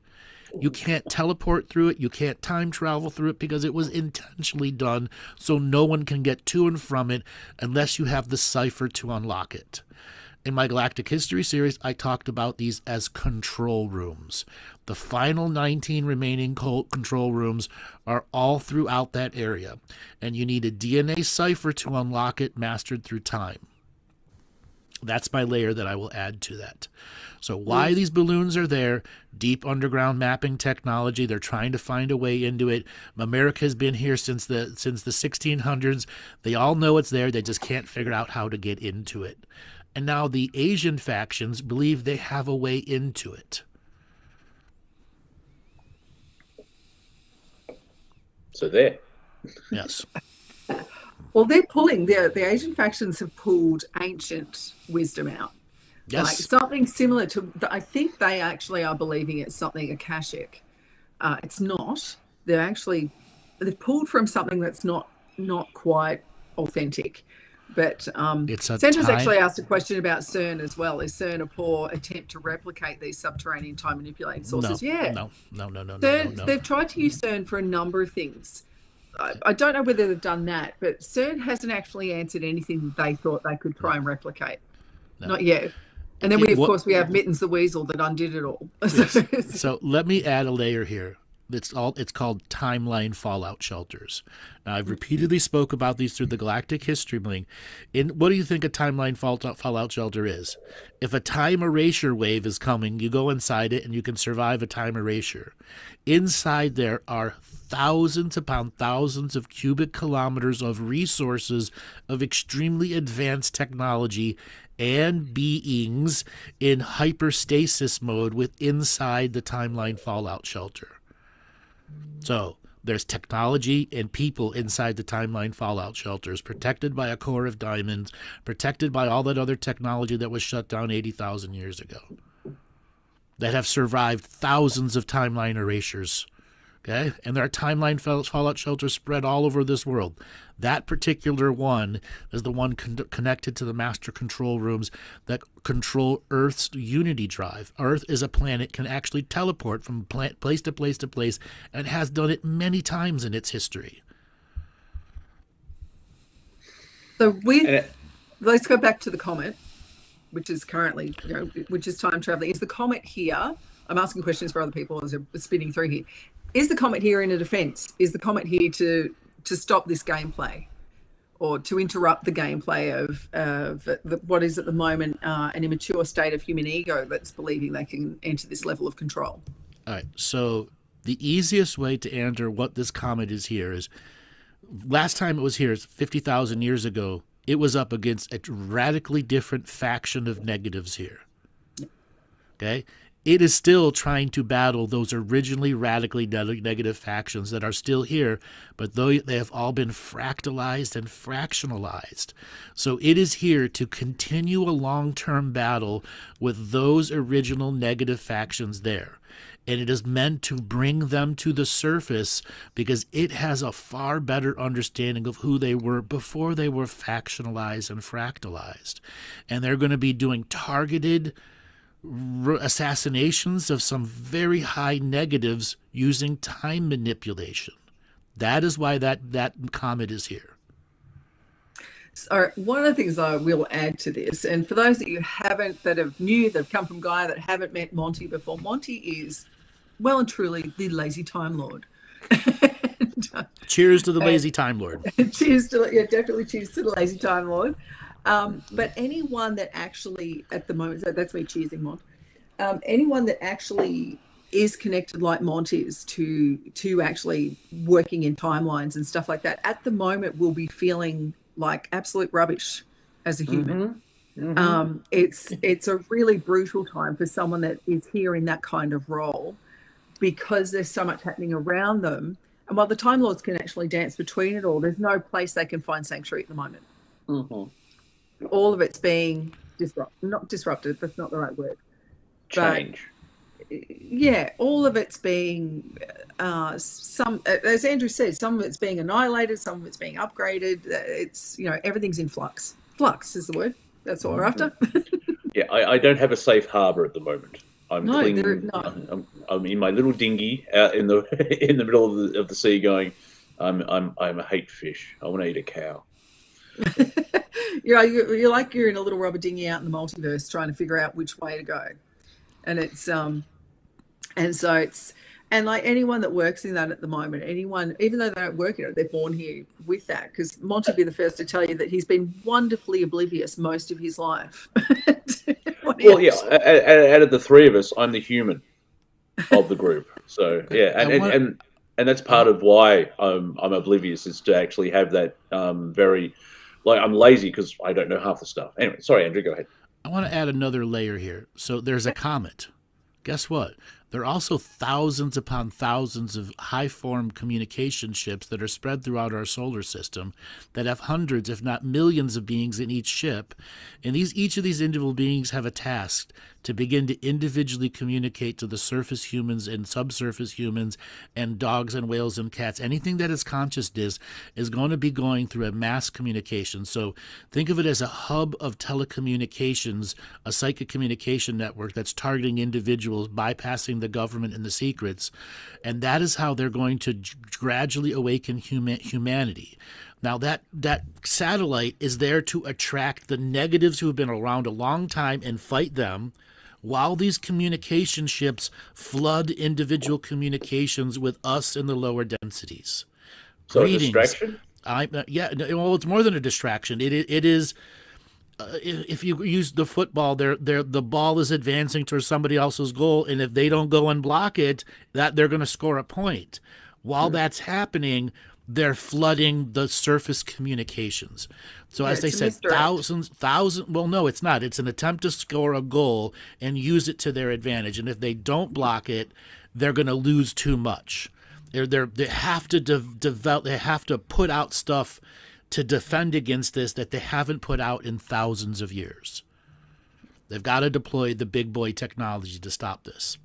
You can't teleport through it. You can't time travel through it because it was intentionally done so no one can get to and from it unless you have the cipher to unlock it. In my Galactic History series, I talked about these as control rooms. The final 19 remaining control rooms are all throughout that area, and you need a DNA cipher to unlock it mastered through time. That's my layer that I will add to that. So why these balloons are there, deep underground mapping technology, they're trying to find a way into it. America has been here since the 1600s. They all know it's there. They just can't figure out how to get into it. And now the Asian factions believe they have a way into it. So there. Yes. Well, they're pulling, the Asian factions have pulled ancient wisdom out. Yes. Like something similar to, I think they actually are believing it's something Akashic. It's not. They've pulled from something that's not quite authentic. But Sandra's actually asked a question about CERN as well. Is CERN a poor attempt to replicate these subterranean time manipulating sources? No. They've tried to use CERN for a number of things. I don't know whether they've done that, but CERN hasn't actually answered anything they thought they could try and replicate. No. Not yet. And then of course we have Mittens the Weasel that undid it all. Yes. So let me add a layer here. It's called timeline fallout shelters. Now, I've repeatedly spoke about these through the Galactic History Link. What do you think a timeline fallout shelter is? If a time erasure wave is coming, you go inside it and you can survive a time erasure. Inside there are thousands upon thousands of cubic kilometers of resources of extremely advanced technology and beings in hyperstasis mode inside the timeline fallout shelter. So there's technology and people inside the timeline fallout shelters, protected by a core of diamonds, protected by all that other technology that was shut down 80,000 years ago, that have survived thousands of timeline erasures. Okay? And there are timeline fallout shelters spread all over this world. That particular one is the one connected to the master control rooms that control Earth's unity drive. Earth is a planet, can actually teleport from place to place to place, and has done it many times in its history. So let's go back to the comet, which is currently, which is time traveling. Is the comet here? I'm asking questions for other people as they're spinning through here. Is the comet here in a defense? Is the comet here to stop this gameplay? or to interrupt the gameplay of what is at the moment an immature state of human ego that's believing they can enter this level of control. All right, so the easiest way to answer what this comet is here is, last time it was here, 50,000 years ago, it was up against a radically different faction of negatives here. Okay? It is still trying to battle those originally radically negative factions that are still here, but though they have all been fractalized and fractionalized. So it is here to continue a long-term battle with those original negative factions there. And it is meant to bring them to the surface because it has a far better understanding of who they were before they were factionalized and fractalized. And they're going to be doing targeted assassinations of some very high negatives using time manipulation. That is why that comet is here. So one of the things I will add to this, and for those that you haven't, that have come from Gaia, that haven't met Monty before, Monty is well and truly the lazy Time Lord. Cheers to the lazy Time Lord. Cheers to, definitely cheers to the lazy Time Lord. But anyone that actually, at the moment, so that's me cheersing Mont, anyone that actually is connected like Mont is to actually working in timelines and stuff like that, at the moment will be feeling like absolute rubbish as a human. Mm-hmm. It's a really brutal time for someone that is here in that kind of role, because there's so much happening around them. And while the Time Lords can actually dance between it all, there's no place they can find sanctuary at the moment. Mm-hmm. All of it's being not disrupted, that's not the right word. Change. But, all of it's being, some, as Andrew says, some of it's being annihilated, some of it's being upgraded. It's, everything's in flux. Flux is the word. That's what we're after. I don't have a safe harbor at the moment. I'm in my little dinghy out in the middle of the sea, going, I'm a hate fish. I want to eat a cow. You're like you're in a little rubber dinghy out in the multiverse trying to figure out which way to go, and it's and like anyone that works in that at the moment, anyone, even though they don't work in it, they're born here with that. Because Monty will be the first to tell you that he's been wonderfully oblivious most of his life. Well, out of the three of us, I'm the human of the group. So and that's part of why I'm oblivious, is to actually have that very, like, I'm lazy because I don't know half the stuff. Anyway, sorry, Andrew, go ahead. I want to add another layer here. So there's a comet. Guess what? There are also thousands upon thousands of high-form communication ships that are spread throughout our solar system that have hundreds, if not millions, of beings in each ship. And each of these individual beings have a task to begin to individually communicate to the surface humans and subsurface humans and dogs and whales and cats. Anything that is consciousness is going to be going through a mass communication. So think of it as a hub of telecommunications, a psychic communication network that's targeting individuals, bypassing the government and the secrets. And that is how they're going to gradually awaken humanity. Now, that satellite is there to attract the negatives who have been around a long time and fight them, while these communication ships flood individual communications with us in the lower densities. So a distraction? Well, it's more than a distraction. It is. If you use the football, the ball is advancing towards somebody else's goal, and if they don't go and block it, that they're going to score a point. While that's happening, they're flooding the surface communications. So as they said, thousands. Well, no, it's not. It's an attempt to score a goal and use it to their advantage. And if they don't block it, they're going to lose too much. They have to develop. They have to put out stuff to defend against this that they haven't put out in thousands of years. They've got to deploy the big boy technology to stop this.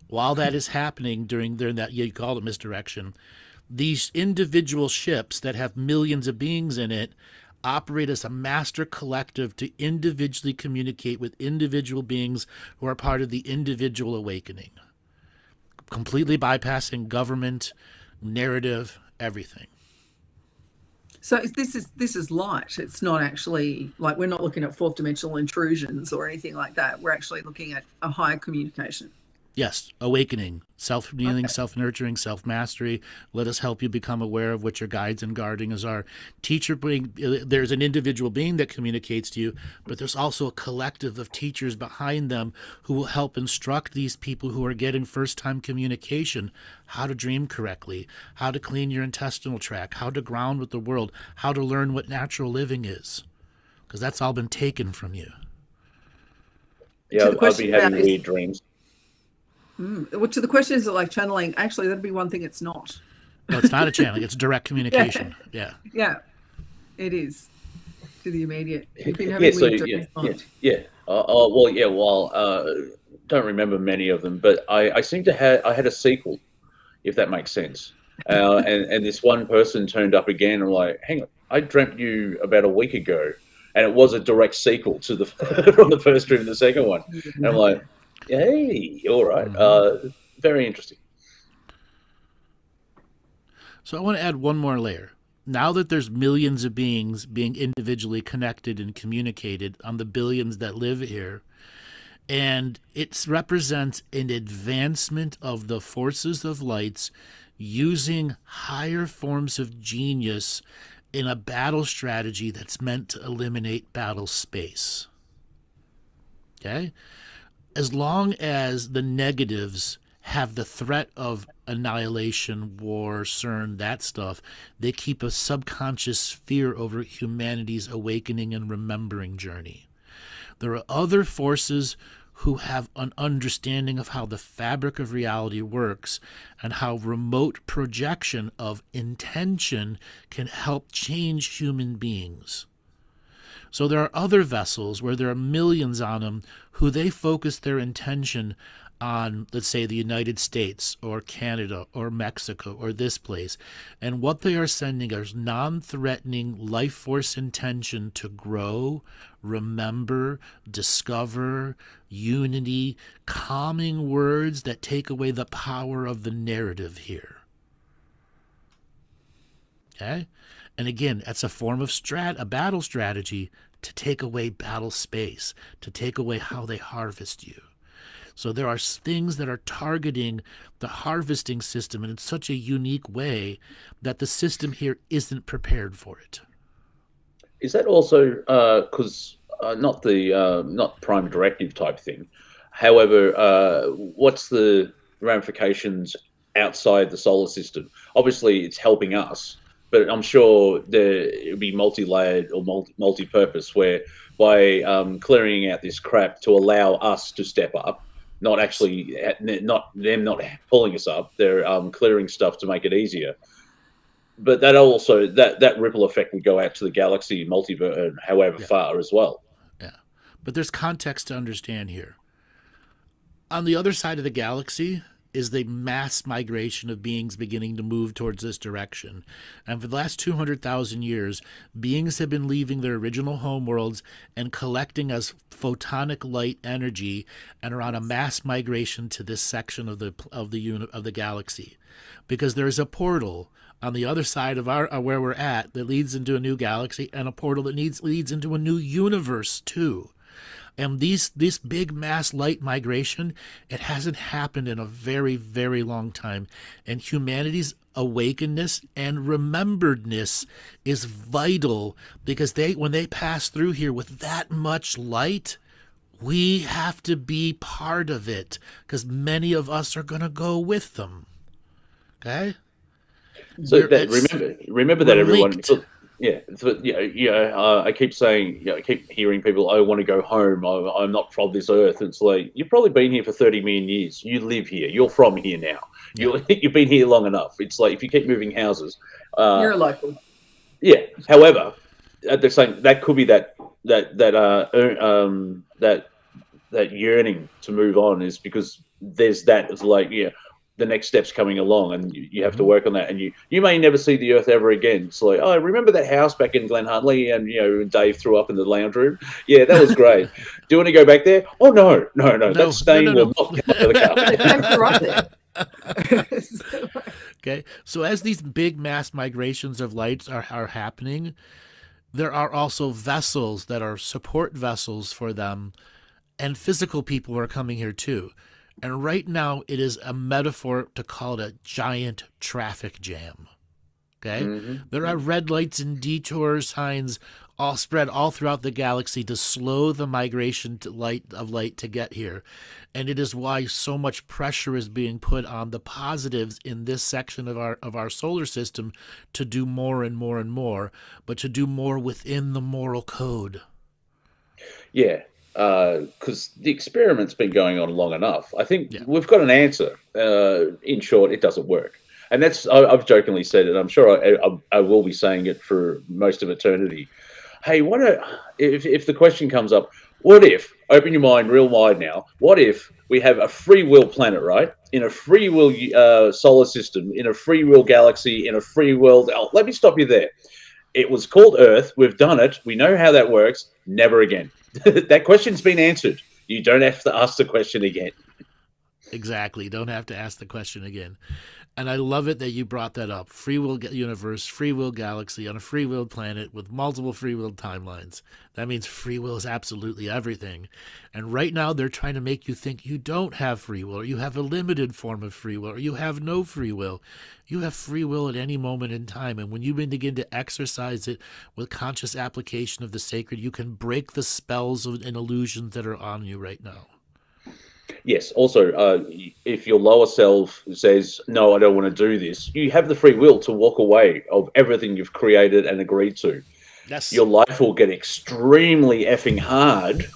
While that is happening during that, you call it misdirection, these individual ships that have millions of beings in it operate as a master collective to individually communicate with individual beings who are part of the individual awakening, completely bypassing government, narrative, everything. So this is light. It's not actually like, we're not looking at fourth dimensional intrusions or anything like that. We're actually looking at a higher communication. Yes, awakening, self-healing, self-nurturing, self-mastery. Let us help you become aware of what your guides and guardians are. There's an individual being that communicates to you, but there's also a collective of teachers behind them who will help instruct these people who are getting first-time communication how to dream correctly, how to clean your intestinal tract, how to ground with the world, how to learn what natural living is, because that's all been taken from you. Yeah, I'll be having weird dreams. Well, to the question, is it like channeling? Actually, that'd be one thing it's not. No, it's not a channeling. It's direct communication. Yeah. Yeah, it is. To the immediate. You've been Well, don't remember many of them, but I seem to I had a sequel, if that makes sense. And this one person turned up again. I'm like, hang on, I dreamt you about a week ago, and it was a direct sequel to the from the first dream to the second one. And I'm like, hey, all right. Very interesting. So I want to add one more layer. Now that there's millions of beings being individually connected and communicated on the billions that live here, and it represents an advancement of the forces of lights using higher forms of genius in a battle strategy that's meant to eliminate battle space. Okay? As long as the negatives have the threat of annihilation, war, CERN, that stuff, they keep a subconscious fear over humanity's awakening and remembering journey. There are other forces who have an understanding of how the fabric of reality works and how remote projection of intention can help change human beings. So there are other vessels where there are millions on them who they focus their intention on, let's say, the United States or Canada or Mexico or this place. And what they are sending is non-threatening life force intention to grow, remember, discover, unity, calming words that take away the power of the narrative here. Okay? And again, that's a form of a battle strategy to take away battle space, to take away how they harvest you. So there are things that are targeting the harvesting system in such a unique way that the system here isn't prepared for it. Is that also because not prime directive type thing? However, what's the ramifications outside the solar system? Obviously, it's helping us. But I'm sure it would be multi-layered or multi-purpose, where by clearing out this crap to allow us to step up, not them pulling us up, they're clearing stuff to make it easier. But that also that ripple effect would go out to the galaxy, multiverse, however far as well. Yeah, but there's context to understand here. On the other side of the galaxy is the mass migration of beings beginning to move towards this direction. And for the last 200,000 years, beings have been leaving their original homeworlds and collecting as photonic light energy and are on a mass migration to this section of the galaxy. Because there is a portal on the other side of where we're at that leads into a new galaxy, and a portal that leads into a new universe too. And this big mass light migration, it hasn't happened in a very, very long time. And humanity's awakenedness and rememberedness is vital, because when they pass through here with that much light, we have to be part of it, because many of us are going to go with them. Okay? So remember that, everyone. Yeah, I keep saying, I keep hearing people, I want to go home. I'm not from this earth. It's like, you've probably been here for 30 million years. You live here. You're from here now. You've been here long enough. It's like, if you keep moving houses, you're a local. Yeah. However, they're saying that could be that yearning to move on is because there's that. It's like, the next step's coming along, and you have to work on that. And you may never see the Earth ever again. It's like, oh, remember that house back in Glen Huntley, and Dave threw up in the lounge room? Yeah, that was great. Do you want to go back there? Oh, no. That stain will not come out of the carpet. Okay, so as these big mass migrations of lights are happening, there are also vessels that are support vessels for them, and physical people are coming here too. And right now, it is a metaphor to call it a giant traffic jam. Okay? There are red lights and detour signs all spread all throughout the galaxy to slow the migration to light to get here. And it is why so much pressure is being put on the positives in this section of our solar system to do more and more and more, but to do more within the moral code. Yeah, because the experiment's been going on long enough. I think we've got an answer. In short, it doesn't work. And I've jokingly said it. I'm sure I will be saying it for most of eternity. Hey, if the question comes up, what if, open your mind real wide now, what if we have a free will planet, right? In a free will solar system, in a free will galaxy, in a free world. Oh, let me stop you there. It was called Earth. We've done it. We know how that works. Never again. That question's been answered. You don't have to ask the question again. Exactly. Don't have to ask the question again. And I love it that you brought that up. Free will universe, free will galaxy on a free will planet with multiple free will timelines. That means free will is absolutely everything. And right now they're trying to make you think you don't have free will, or you have a limited form of free will, or you have no free will. You have free will at any moment in time. And when you begin to exercise it with conscious application of the sacred, you can break the spells and illusions that are on you right now. Yes. Also, if your lower self says, no, I don't want to do this, you have the free will to walk away of everything you've created and agreed to. Yes. Your life will get extremely effing hard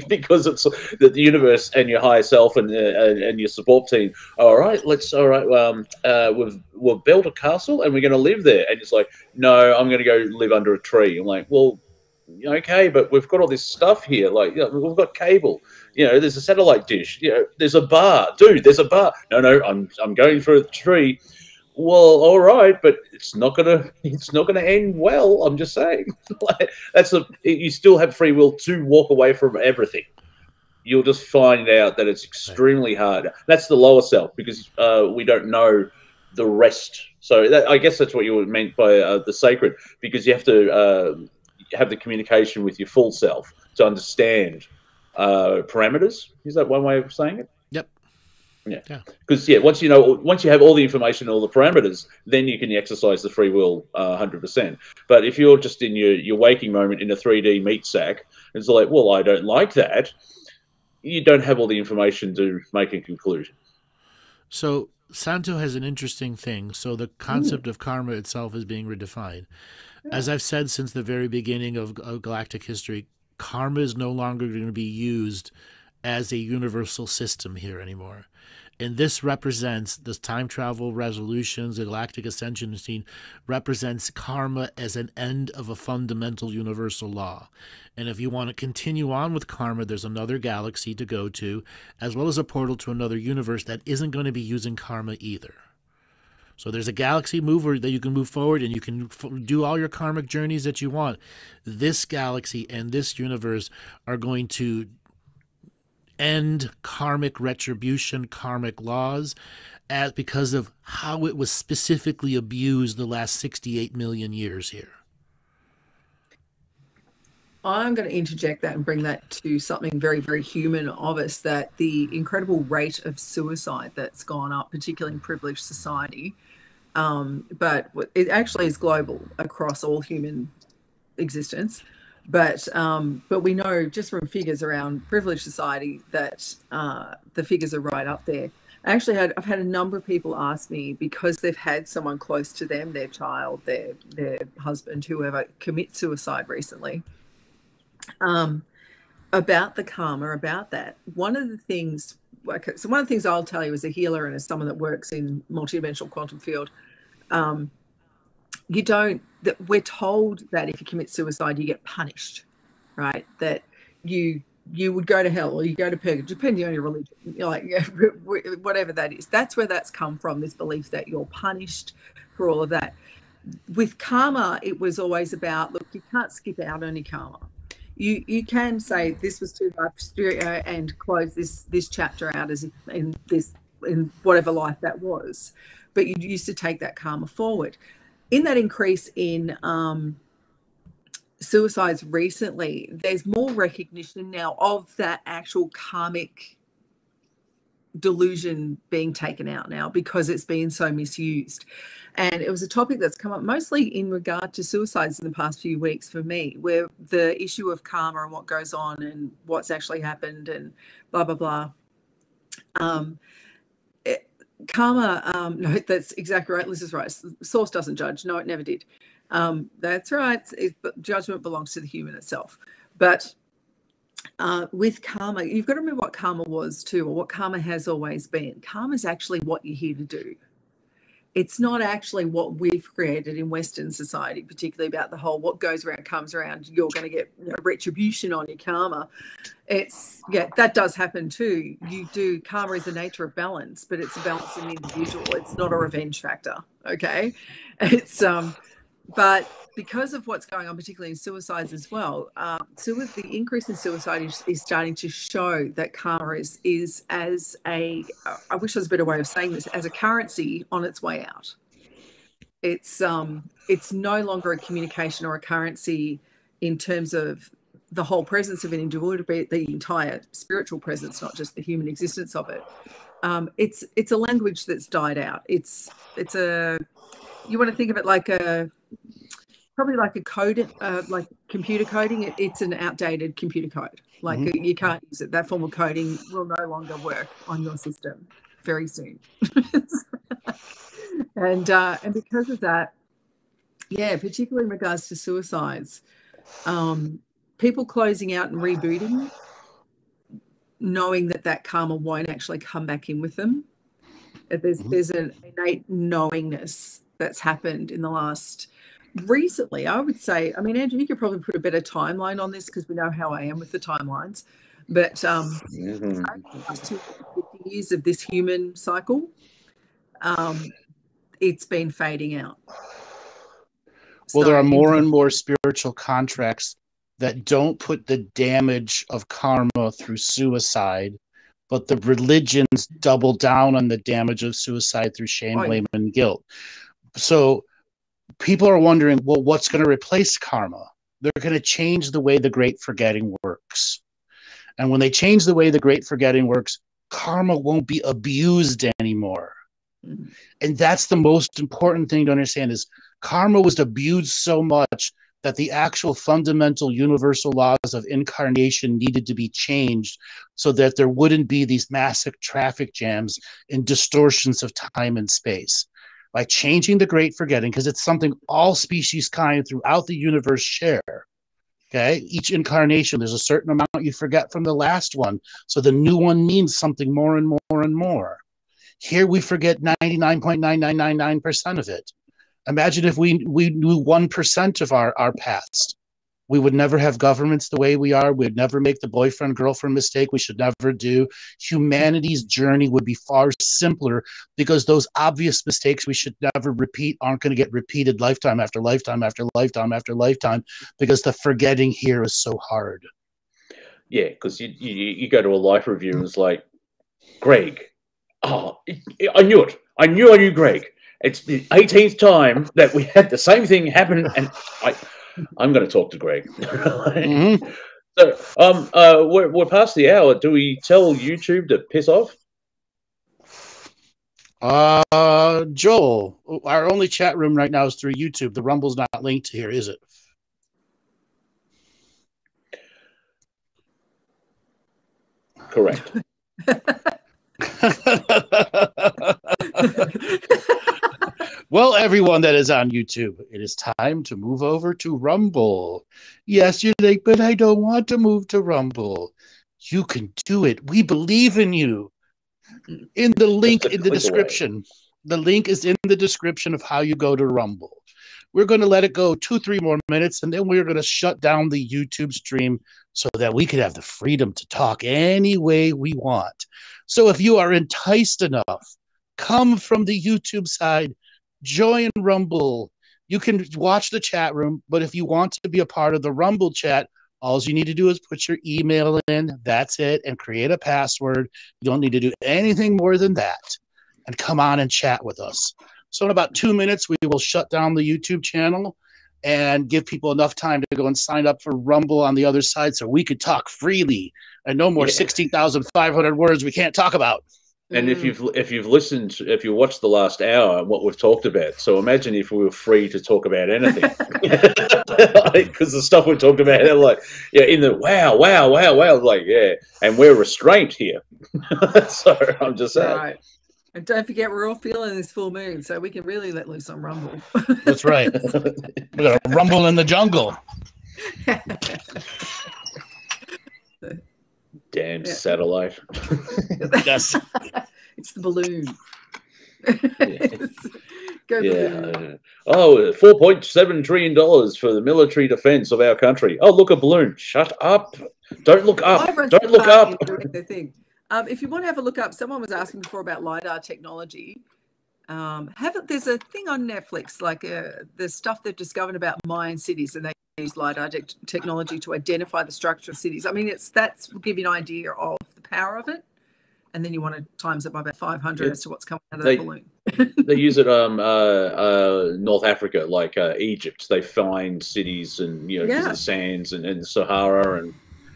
because it's the universe and your higher self and your support team. All right, we've built a castle and we're going to live there. And it's like, no, I'm going to go live under a tree. I'm like, well, okay, but we've got all this stuff here. Like, we've got cable. There's a satellite dish. There's a bar, dude. There's a bar. No, I'm going for a tree. Well, all right, but it's not gonna end well. I'm just saying. You still have free will to walk away from everything. You'll just find out that it's extremely hard. That's the lower self because we don't know the rest. So I guess that's what you meant by the sacred, because you have to have the communication with your full self to understand parameters. Is that one way of saying it? Yep. Yeah. Because once you have all the information, all the parameters, then you can exercise the free will 100%. But if you're just in your waking moment in a 3D meat sack, it's like, well, I don't like that. You don't have all the information to make a conclusion. So Santo has an interesting thing. So the concept of karma itself is being redefined. As I've said since the very beginning of galactic history, karma is no longer going to be used as a universal system here anymore. And this represents, this time travel resolutions, the galactic ascension scene represents karma as an end of a fundamental universal law. And if you want to continue on with karma, there's another galaxy to go to, as well as a portal to another universe that isn't going to be using karma either. So there's a galaxy mover that you can move forward and you can do all your karmic journeys that you want. This galaxy and this universe are going to end karmic retribution, karmic laws, because of how it was specifically abused the last 68 million years here. I'm going to interject that and bring that to something very, very human of us, that the incredible rate of suicide that's gone up, particularly in privileged society, but it actually is global across all human existence. But we know just from figures around privileged society that the figures are right up there. I've had a number of people ask me, because they've had someone close to them, their child, their husband, whoever, commit suicide recently, about the karma, about that. One of the things I'll tell you as a healer and as someone that works in multidimensional quantum field, we're told that if you commit suicide, you get punished, right? That you would go to hell or you go to purgatory, depending on your religion, whatever that is. That's where that's come from, this belief that you're punished for all of that. With karma, it was always about, look, you can't skip out on your karma. You can say this was too much and close this chapter out as in whatever life that was, but you used to take that karma forward. In that increase in suicides recently, there's more recognition now of that actual karmic delusion being taken out now because it's been so misused. And it was a topic that's come up mostly in regard to suicides in the past few weeks for me, where the issue of karma and what goes on and what's actually happened and blah, blah, blah. Karma, no, that's exactly right. Liz is right. Source doesn't judge. No, it never did. That's right. Judgment belongs to the human itself. But with karma, you've got to remember what karma was too, or what karma has always been. Karma is actually what you're here to do. It's not actually what we've created in Western society, particularly about the whole what goes around comes around. You're going to get retribution on your karma. It's, yeah, that does happen too. You do. Karma is the nature of balance, but it's a balance in the individual. It's not a revenge factor. Okay. It's, but because of what's going on, particularly in suicides as well, the increase in suicide is starting to show that karma is as a, I wish there was a better way of saying this, as a currency on its way out. It's no longer a communication or a currency in terms of the whole presence of an individual, but the entire spiritual presence, not just the human existence of it. It's a language that's died out. It's a, you want to think of it like a, probably like a code, like computer coding. It's an outdated computer code. Like you can't use it. That form of coding will no longer work on your system very soon. and because of that, yeah, particularly in regards to suicides, people closing out and rebooting, knowing that karma won't actually come back in with them. There's an innate knowingness that's happened in the last recently, I would say. I mean, Andrew, you could probably put a better timeline on this because we know how I am with the timelines. But last 250 years of this human cycle, it's been fading out. Well, there are more and more spiritual contracts that don't put the damage of karma through suicide, but the religions double down on the damage of suicide through shame, blame, and guilt. So people are wondering, well, what's going to replace karma? They're going to change the way the great forgetting works. And when they change the way the great forgetting works, karma won't be abused anymore. And that's the most important thing to understand is karma was abused so much that the actual fundamental universal laws of incarnation needed to be changed so that there wouldn't be these massive traffic jams and distortions of time and space. By changing the great forgetting, because it's something all species kind throughout the universe share. Okay, each incarnation, there's a certain amount you forget from the last one, so the new one means something more and more and more. Here we forget 99.9999% of it. Imagine if we knew 1% of our past. We would never have governments the way we are. We'd never make the boyfriend-girlfriend mistake we should never do. Humanity's journey would be far simpler because those obvious mistakes we should never repeat aren't going to get repeated lifetime after lifetime after lifetime after lifetime because the forgetting here is so hard. Yeah, because you go to a life review and it's like, Greg, oh, I knew it. I knew Greg. It's the 18th time that we had the same thing happen, and I'm going to talk to Greg. So, we're past the hour. Do we tell YouTube to piss off? Joel, our only chat room right now is through YouTube. The Rumble's not linked here, is it? Correct. Well, everyone that is on YouTube, it is time to move over to Rumble. Yes, you're like, but I don't want to move to Rumble. You can do it. We believe in you. In the link in the description. The link is in the description of how you go to Rumble. We're going to let it go 2-3 more minutes, and then we're going to shut down the YouTube stream so that we can have the freedom to talk any way we want. So if you are enticed enough, come from the YouTube side, join Rumble. You can watch the chat room, but if you want to be a part of the Rumble chat, all you need to do is put your email in, that's it, and create a password. You don't need to do anything more than that. And come on and chat with us. So in about 2 minutes, we will shut down the YouTube channel and give people enough time to go and sign up for Rumble on the other side so we could talk freely and no more 16,500 words we can't talk about. And if you've listened, if you watched the last hour and what we've talked about, so imagine if we were free to talk about anything, because the stuff we talked about, like, yeah, in the wow, like, yeah, and we're restrained here. So I'm just saying. Right. And don't forget, we're all feeling this full moon, so we can really let loose on Rumble. That's right. We're gonna rumble in the jungle. Damn satellite. Yes. It's the balloon. Go balloon. Oh, $4.7 trillion for the military defense of our country. Oh, look, a balloon. Shut up. Don't look up. Don't look up. If you want to have a look up, someone was asking before about LiDAR technology. There's a thing on Netflix, like the stuff they've discovered about Mayan cities, and they use LiDAR technology to identify the structure of cities. I mean, that's will give you an idea of the power of it, and then you want to times it by about 500 as to what's coming out of that balloon. They use it North Africa, like Egypt. They find cities and the sands and Sahara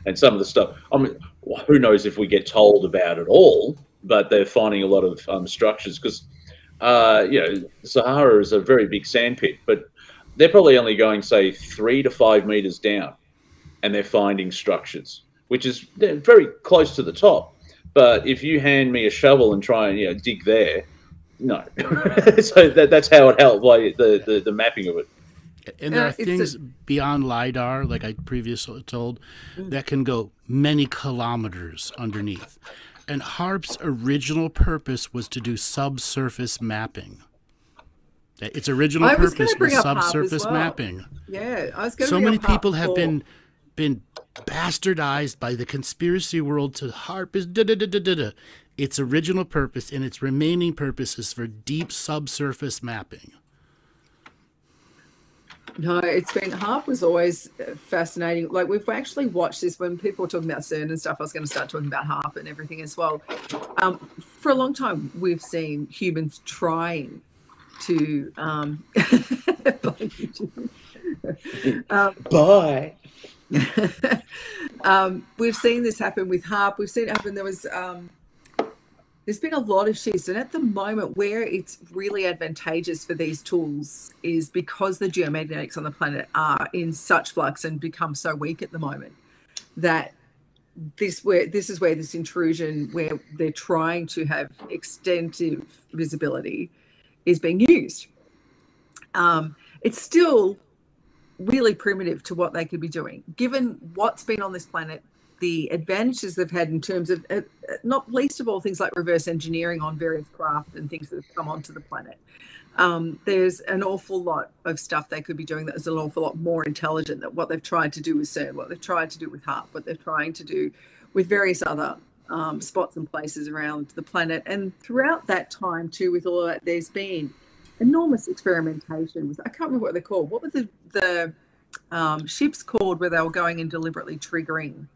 and some of the stuff. I mean, who knows if we get told about it all? But they're finding a lot of structures because Sahara is a very big sandpit, but they're probably only going, say, 3 to 5 meters down, and they're finding structures, which is very close to the top. But if you hand me a shovel and try and dig there, no. So that's how it helped, like the mapping of it. And there are things beyond LiDAR, like I previously told, that can go many kilometers underneath. And HAARP's original purpose was to do subsurface mapping. Its original purpose was subsurface mapping. Yeah, I was going to So many people have been bastardized by the conspiracy world to HAARP is da-da-da-da-da-da. Its original purpose and its remaining purpose is for deep subsurface mapping. No, HAARP was always fascinating. Like, we've actually watched this when people were talking about CERN and stuff. I was going to start talking about HAARP and everything as well. For a long time, we've seen humans trying to Bye. We've seen this happen with HAARP. We've seen it happen. There's been a lot of shifts, and at the moment where it's really advantageous for these tools is because the geomagnetics on the planet are in such flux and become so weak at the moment that this is where this intrusion, where they're trying to have extensive visibility, is being used. It's still really primitive to what they could be doing, given what's been on this planet, the advantages they've had in terms of, not least of all, things like reverse engineering on various craft and things that have come onto the planet. There's an awful lot of stuff they could be doing that is an awful lot more intelligent than what they've tried to do with CERN, what they've tried to do with HAARP, what they're trying to do with various other spots and places around the planet. And throughout that time, too, with all of that, there's been enormous experimentation. I can't remember what they're called. What were the ships called where they were going and deliberately triggering